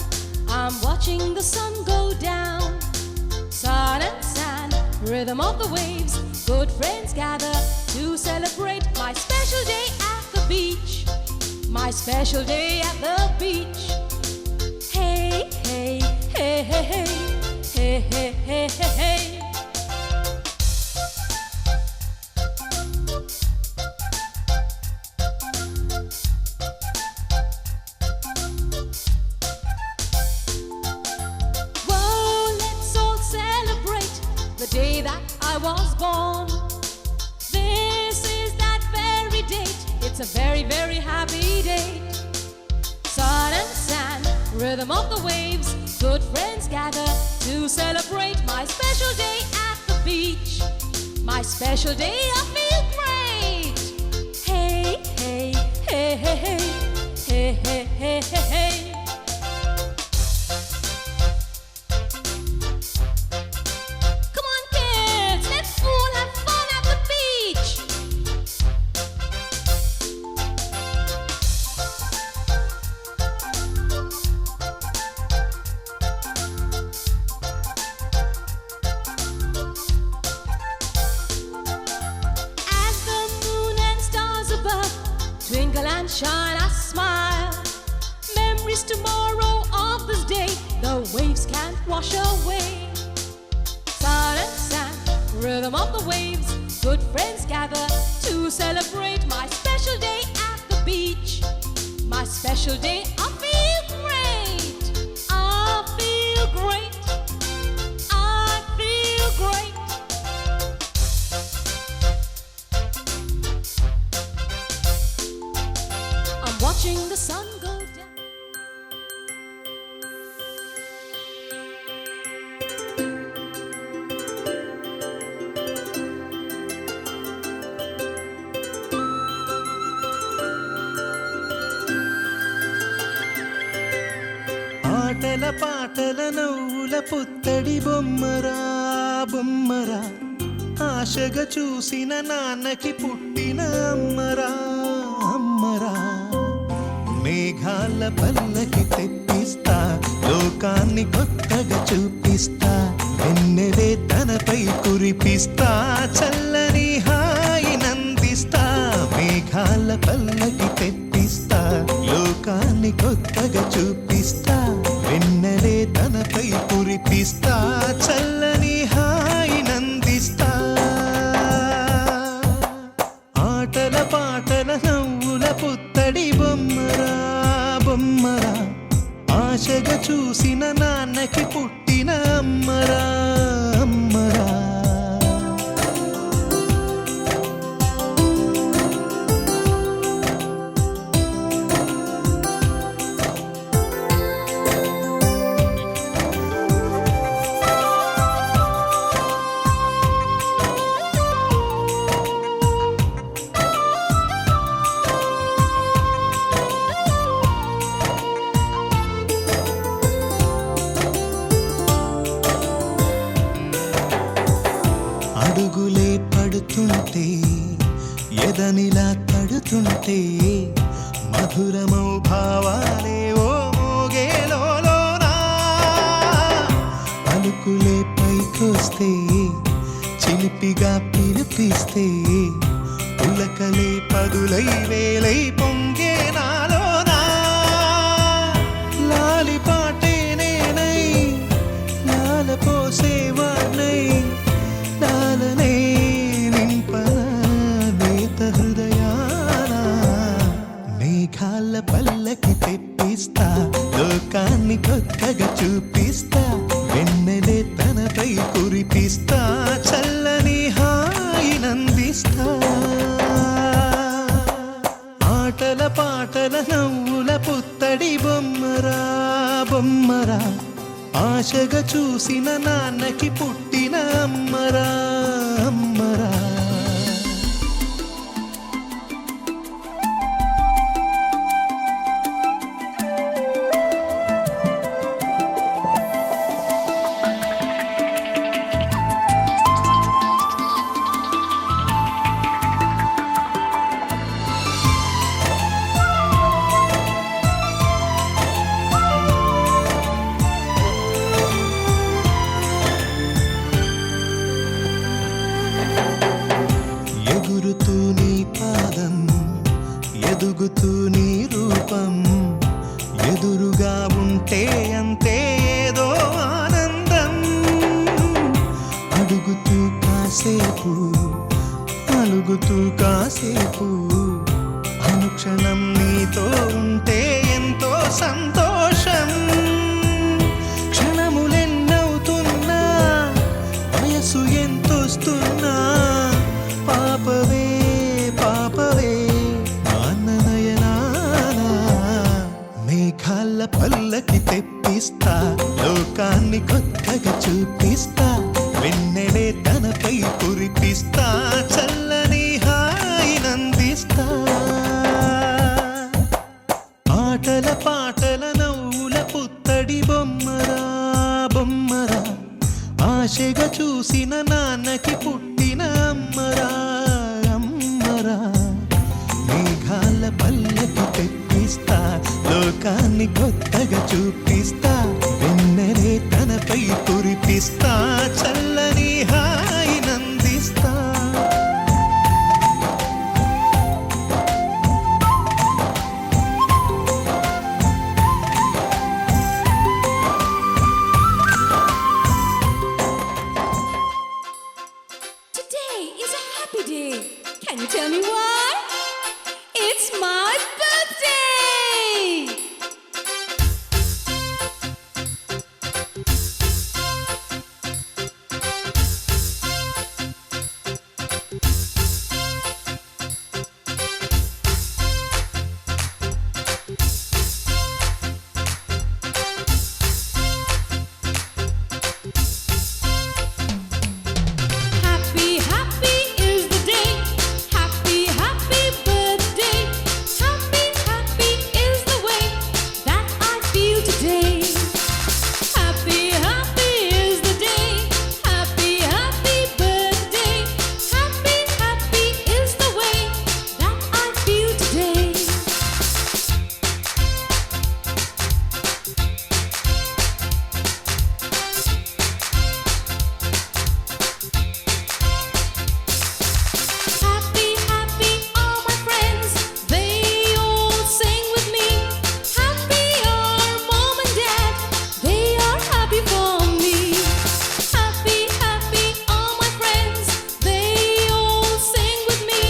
I'm watching the sun go down. Sun and sand, rhythm of the waves. Good friends gather to celebrate my special day at the beach. My special day at the beach. Hey, hey, hey, hey, hey, hey, hey, hey, hey, hey. Whoa, let's all celebrate the day that I was born. This is that very date. It's a very, very happy date. Sun and sand, rhythm of the waves. Good friends gather to celebrate my special day at the beach. My special day, I feel great. Hey, hey, hey, hey, hey, hey, hey, hey, hey, hey. Come on, kids, let's all have fun at the beach. As the moon and stars above twinkle and shine, I smile. Memories tomorrow of this day the waves can't wash away. Sun and sand, rhythm of the waves. Good friends gather to celebrate my special day at the beach. My special day, I feel great. I feel great. I feel great. I'm watching the sun go down. ఆటల పాటల నవ్వుల పుత్తడి బొమ్మరా బొమ్మరా ఆశగా చూసిన నాన్నకి పుట్టిన అమ్మరా అమ్మరా మేఘాల పల్లకి తెప్పిస్తా లోకాన్ని కొత్తగా చూపిస్తా వెన్నెలే తనపై కురిపిస్తా చల్లని హాయి నందిస్తా మేఘాల పల్లకి తెప్పిస్తా లోకాన్ని కొత్తగా చూపిస్తా వెన్నెలే తనపై కురిపిస్తా చల్లని హాయి నందిస్తా ఆటల పాటల నవ్వుల పుత్తడి బొమ్మరా బొమ్మరా ఆశగా చూసిన నాన్నకి పుట్టిన అమ్మరా అమ్మరా పడుతుంటే ఎదనిలా తడుతుంటే మధురమౌ భావాలే ఓ మోగేలోనా పలుకులే పైకొస్తే చిలిపిగా పిలిపిస్తే పులకలే పదులై వేలై పొంగే నాలోనా లాలి పాటే నేనై లాల పోసేవాణ్ణై లాలనే నింపన నేత హృదయాన మేఘాల పల్లకి తెప్పిస్తా లోకాన్ని కొత్తగా చూపిస్తా వెన్నెలే తనపై కురిపిస్తా చల్లని హాయినందిస్తా ఆటల పాటల నవ్వుల పుత్తడి బొమ్మరా బొమ్మరా ఆశగా చూసిన నాన్నకి పుట్టిన అమ్మరా అమ్మరా ఎగురుతూ నీ పాదం ఎదుగుతూ నీ రూపం ఎదురుగా ఉంటే అంతే ఏదో ఆనందం అడుగుతూ కాసేపు అలుగుతూ కాసేపు అనుక్షణం నీతో ఉంటే ఎంతో సంతోషం క్షణములెన్నవుతున్నా వయసు ఎంతొస్తున్నా పాపవే పాపవే నాన్ననయనానా మేఘాల పల్లకి తెప్పిస్తా లోకాన్ని కొత్తగా చూపిస్తా వెన్నెలే తనపై కురిపిస్తా చల్లని హాయినందిస్తా ఆటల పాటల నవ్వుల పుత్తడి బొమ్మరా బొమ్మరా ఆశగా చూసిన నాన్నకి పుట్టిన అమ్మరా అమ్మరా మేఘాల పల్లకి తెప్పిస్తా లోకాన్ని కొత్తగా చూపిస్తా వెన్నెలే తనపై కురిపిస్తా చల్లని హాయినందిస్తా Today is a happy day. Can you tell me why? It's my birthday! Happy, happy is the day. Happy, happy birthday. Happy, happy is the way that I feel today. Happy, happy is the day. Happy, happy birthday. Happy, happy is the way that I feel today. Happy, happy are my friends, they all sing with me. Happy are mom and dad, they are happy for me. Happy, happy are my friends, they all sing with me.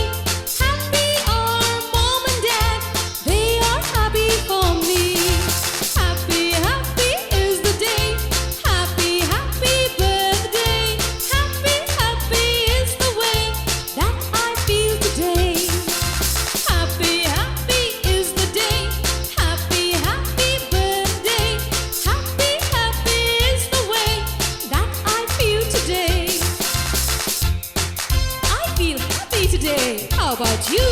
Happy are mom and dad, they are happy for me. Happy, happy is the day. Happy, happy birthday. Happy, happy is the way that I feel today. Happy, happy is the day. Happy, happy birthday. Happy, happy is the way that I feel today. I feel happy today. How about you?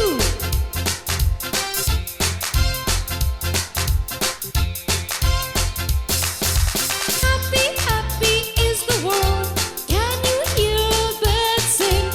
Happy, happy is the world. Can you hear birds sing?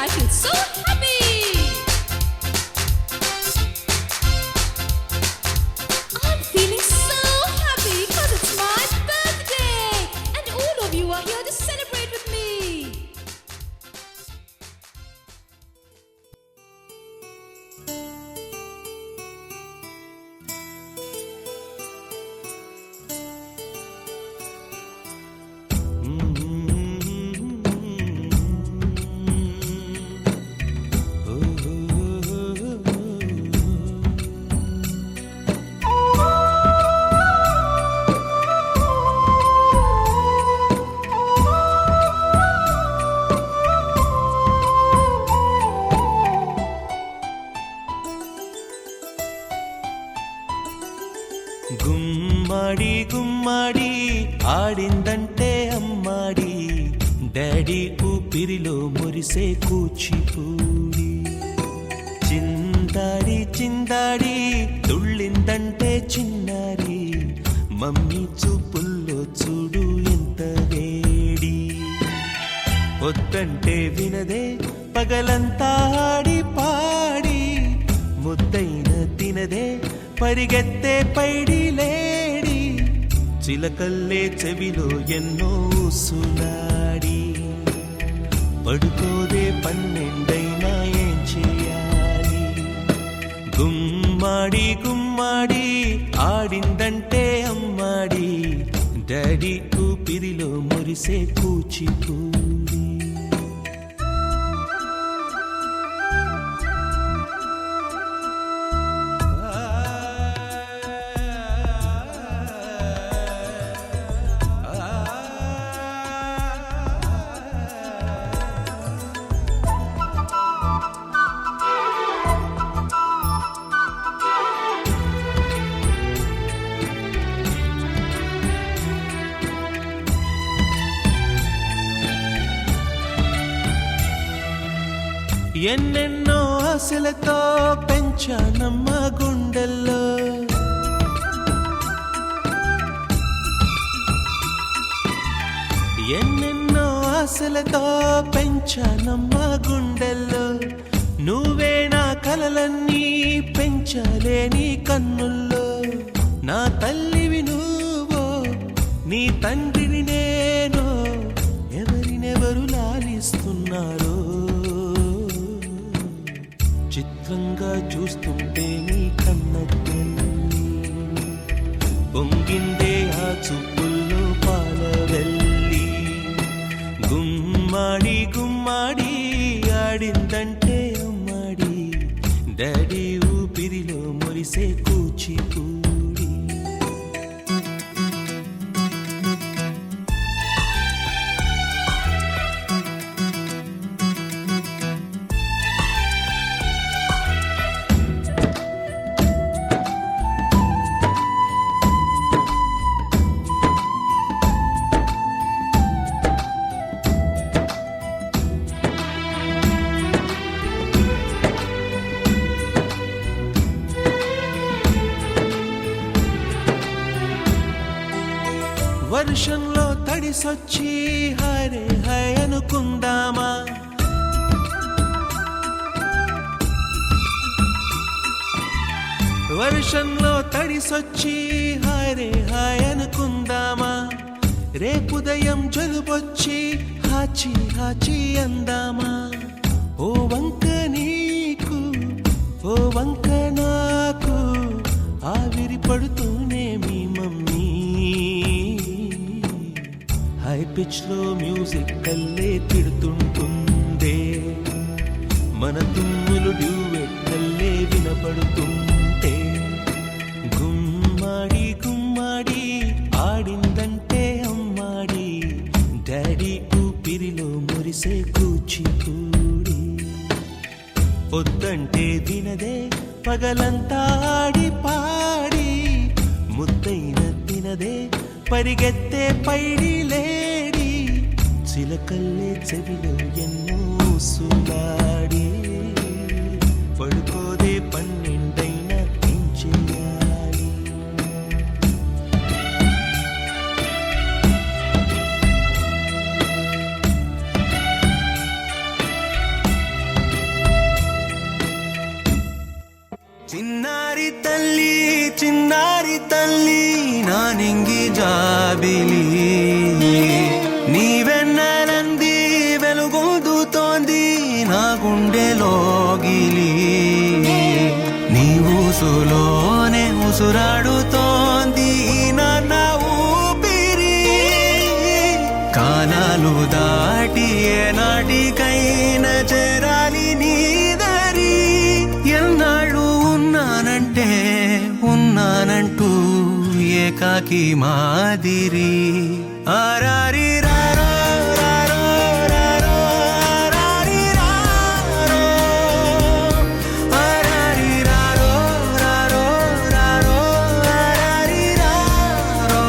I feel so happy. I'm feeling so happy because it's my birthday and all of you are here to celebrate with me. గుమ్మడి గుమ్మడి ఆడిందంటే అమ్మాడి డాడీ ఊపిరిలో మురిసే కూచిపూడి చిందాడి చిందాడి తుళ్ళిందంటే చిన్నారి మమ్మీ చూపుల్లో చూడు ఎంత వేడి వద్దంటే వినదే పగలంతా ఆడి పాడి ముద్దైన తినదే పరిగెత్తే పైడి లేడి చిలకల్లే చెవిలో ఎన్నో సునాడి పడుకోదే పన్నెండైనా ఏం చేయాలి గుమ్మాడి గుమ్మాడి ఆడిందంటే అమ్మాడి డాడీ ఊపిరిలో మురిసే కూచిపూడి ఎన్నెన్నో ఆశలతో పెంచానమ్మ గుండెల్లో ఎన్నెన్నో ఆశలతో పెంచానమ్మ గుండెల్లో నువ్వే నా కలలన్నీ పెంచలేని కన్నుల్లో నా తల్లివి నువ్వో నీ తండ్రిని నేను ఎవరినెవరు లాలిస్తున్నారో చిత్రంగా చూస్తుంటే నీ కన్నెల్లి పొంగిందే ఆ చూపుల్లో పాలవెల్లి గుమ్మాడి గుమ్మాడి ఆడిందంటే అమ్మాడి డాడీ ఊపిరిలో మురిసే కూచిపూడి వర్షంలో తడిసొచ్చి హరే హై అనుకుందామా వర్షంలో తడిసొచ్చి హరే హై అనుకుందామా రేపుదయం జలుబొచ్చి హాచి హాచి అందామా ఓ వంక నీకు ఓ వంక నాకు ఆవిరి పడుతూనే మీ మమ్మీ హై పిచ్ లో మ్యూజిక్ కల్లే తిడుతుంటుందే మన తుమ్ములు డ్యూయెట్ కల్లే వినపడుతుంటే గుమ్మాడి గుమ్మాడి ఆడిందంటే అమ్మాడి డాడీ ఊపిరిలో మురిసే కూచిపూడి పొద్దంటే వినదే పగలంతా ఆడి పాడి ముద్దైన తినదే పరిగెత్తే పైడి లేడి చిలకల్లే చెవిలో ఎన్నో సులాడి పడుకోదే పన్నెండైనా ఏం చేయాలి తల్లి నా నింగి జాబిలి నీవెన్నెలంది వెలుగొందుతోంది నా గుండెలోగిలి నీ ఊసులోనే ఉసురాడుతోంది నా ఊపిరి కాలాలు దాటి ఏనాటికైనా చేరాలి నీ దరి ఎన్నాళ్ళు ఉన్నానంటూ ఏకాకి మాదిరి ఆరారి రారో రారో రారో ఆరారి రారో ఆరారి రారో రారో రారో ఆరారి రారో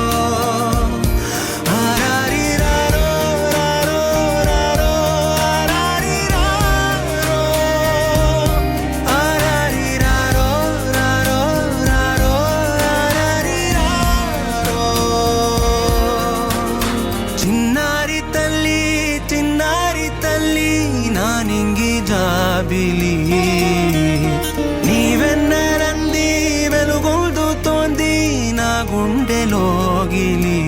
ఆరారి రారో రారో రారో ఆరారి రారో ఆరారి రారో రారో రారో ఆరారి రారో చిన్నారి తల్లి నా నింగి జాబిలి నీవెన్నెలంది వెలుగొందుతోంది నా గుండెలోగిలి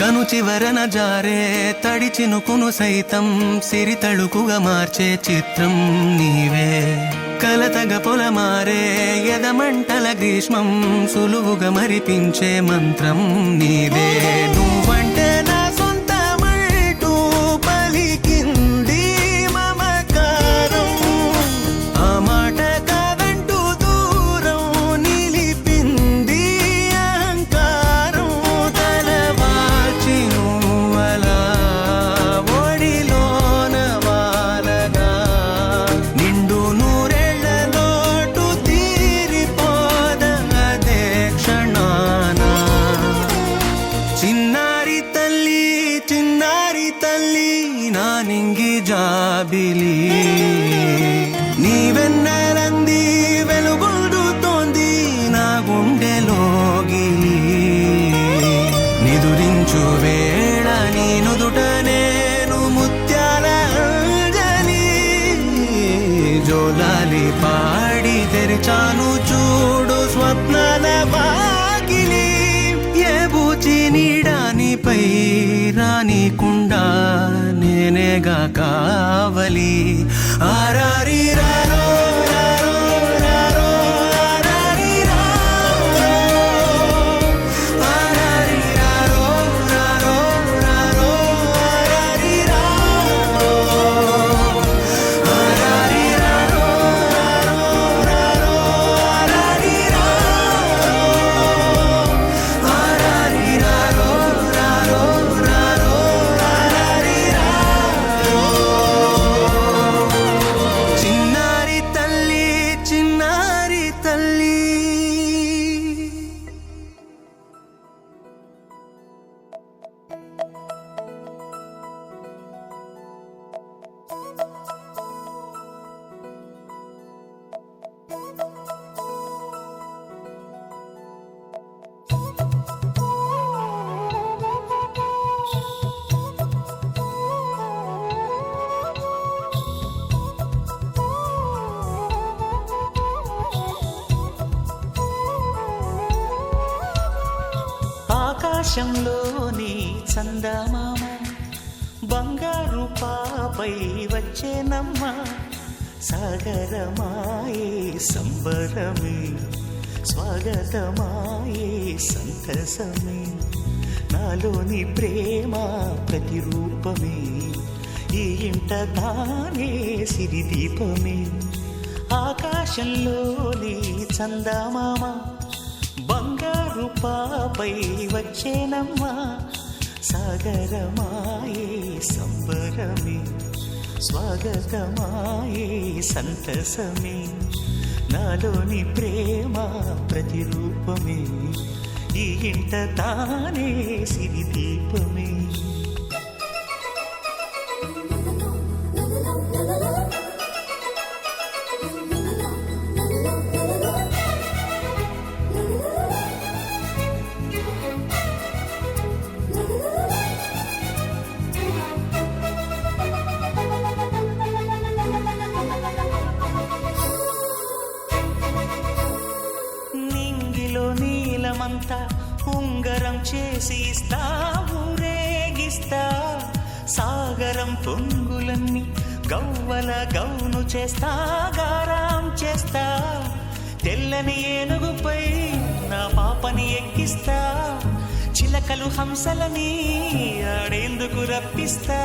కను చివరన జారే తడి చినుకును సైతం సిరి తళుకుగా మార్చే చిత్రం నీవే కలతగ పొలమారే ఎదమంటల గ్రీష్మం సులువుగా మరిపించే మంత్రం నీదే నువ్వంటే నా సొంతమంటూ పలికింది మమకారం ఆ మాట కాదంటూ దూరం నిలిపింది అహంకారం తలవాల్చి నువ్వలా ఒడిలోన వాలగా నిండు నూరేళ్ల లోటు తీరిపోదదే క్షణాన చిన్నారి తల్లి నా నింగి జాబిలి నీవెన్నెలంది వెలుగొందుతోంది నా గుండెలోగిలి నిదురించు వేళ నీ నుదుట నేను ముత్యాల అంజలి జోలాలి పాడి తెరిచాను చూడు స్వప్నాల వాకిలి ఏ బూచి నీడానిపై రానికుండా నేనేగా కావలి ఆరారి రారో రారో రారో ఆరారి రారో ఆరారి రారో రారో రారో ఆరారి రారో ఆరారి రారో రారో ఆరారి రారో ఆరారి రారో రారో రారో ఆరారి రారో చిన్నారి తల్లి ఆకాశంలోని చందమామ బంగారు పాపై వచ్చేనమ్మ సాగరమాయే సంబరమే స్వాగతమాయే సంతసమే నాలోని ప్రేమ ప్రతిరూపమే ఈ ఇంట తానే సిరిదీపమే ఆకాశంలోని చందమామ బంగారు పాపై వచ్చేనమ్మా సాగరమాయే సంబరమే స్వాగతమాయే సంతసమే నాలోని ప్రేమ ప్రతిరూపమే ఈ ఇంట తానే సిరి దీపమే నింగిలో నీలమంతా ఉంగరం చేసి ఇస్తా ఊరేగిస్తా సాగరం పొంగులన్నీ గవ్వల గౌను చేస్తా గారాం చేస్తా తెల్లని ఏనుగుపై నా పాపని ఎక్కిస్తా చిలకలు హంసలని ఆడేందుకు రప్పిస్తా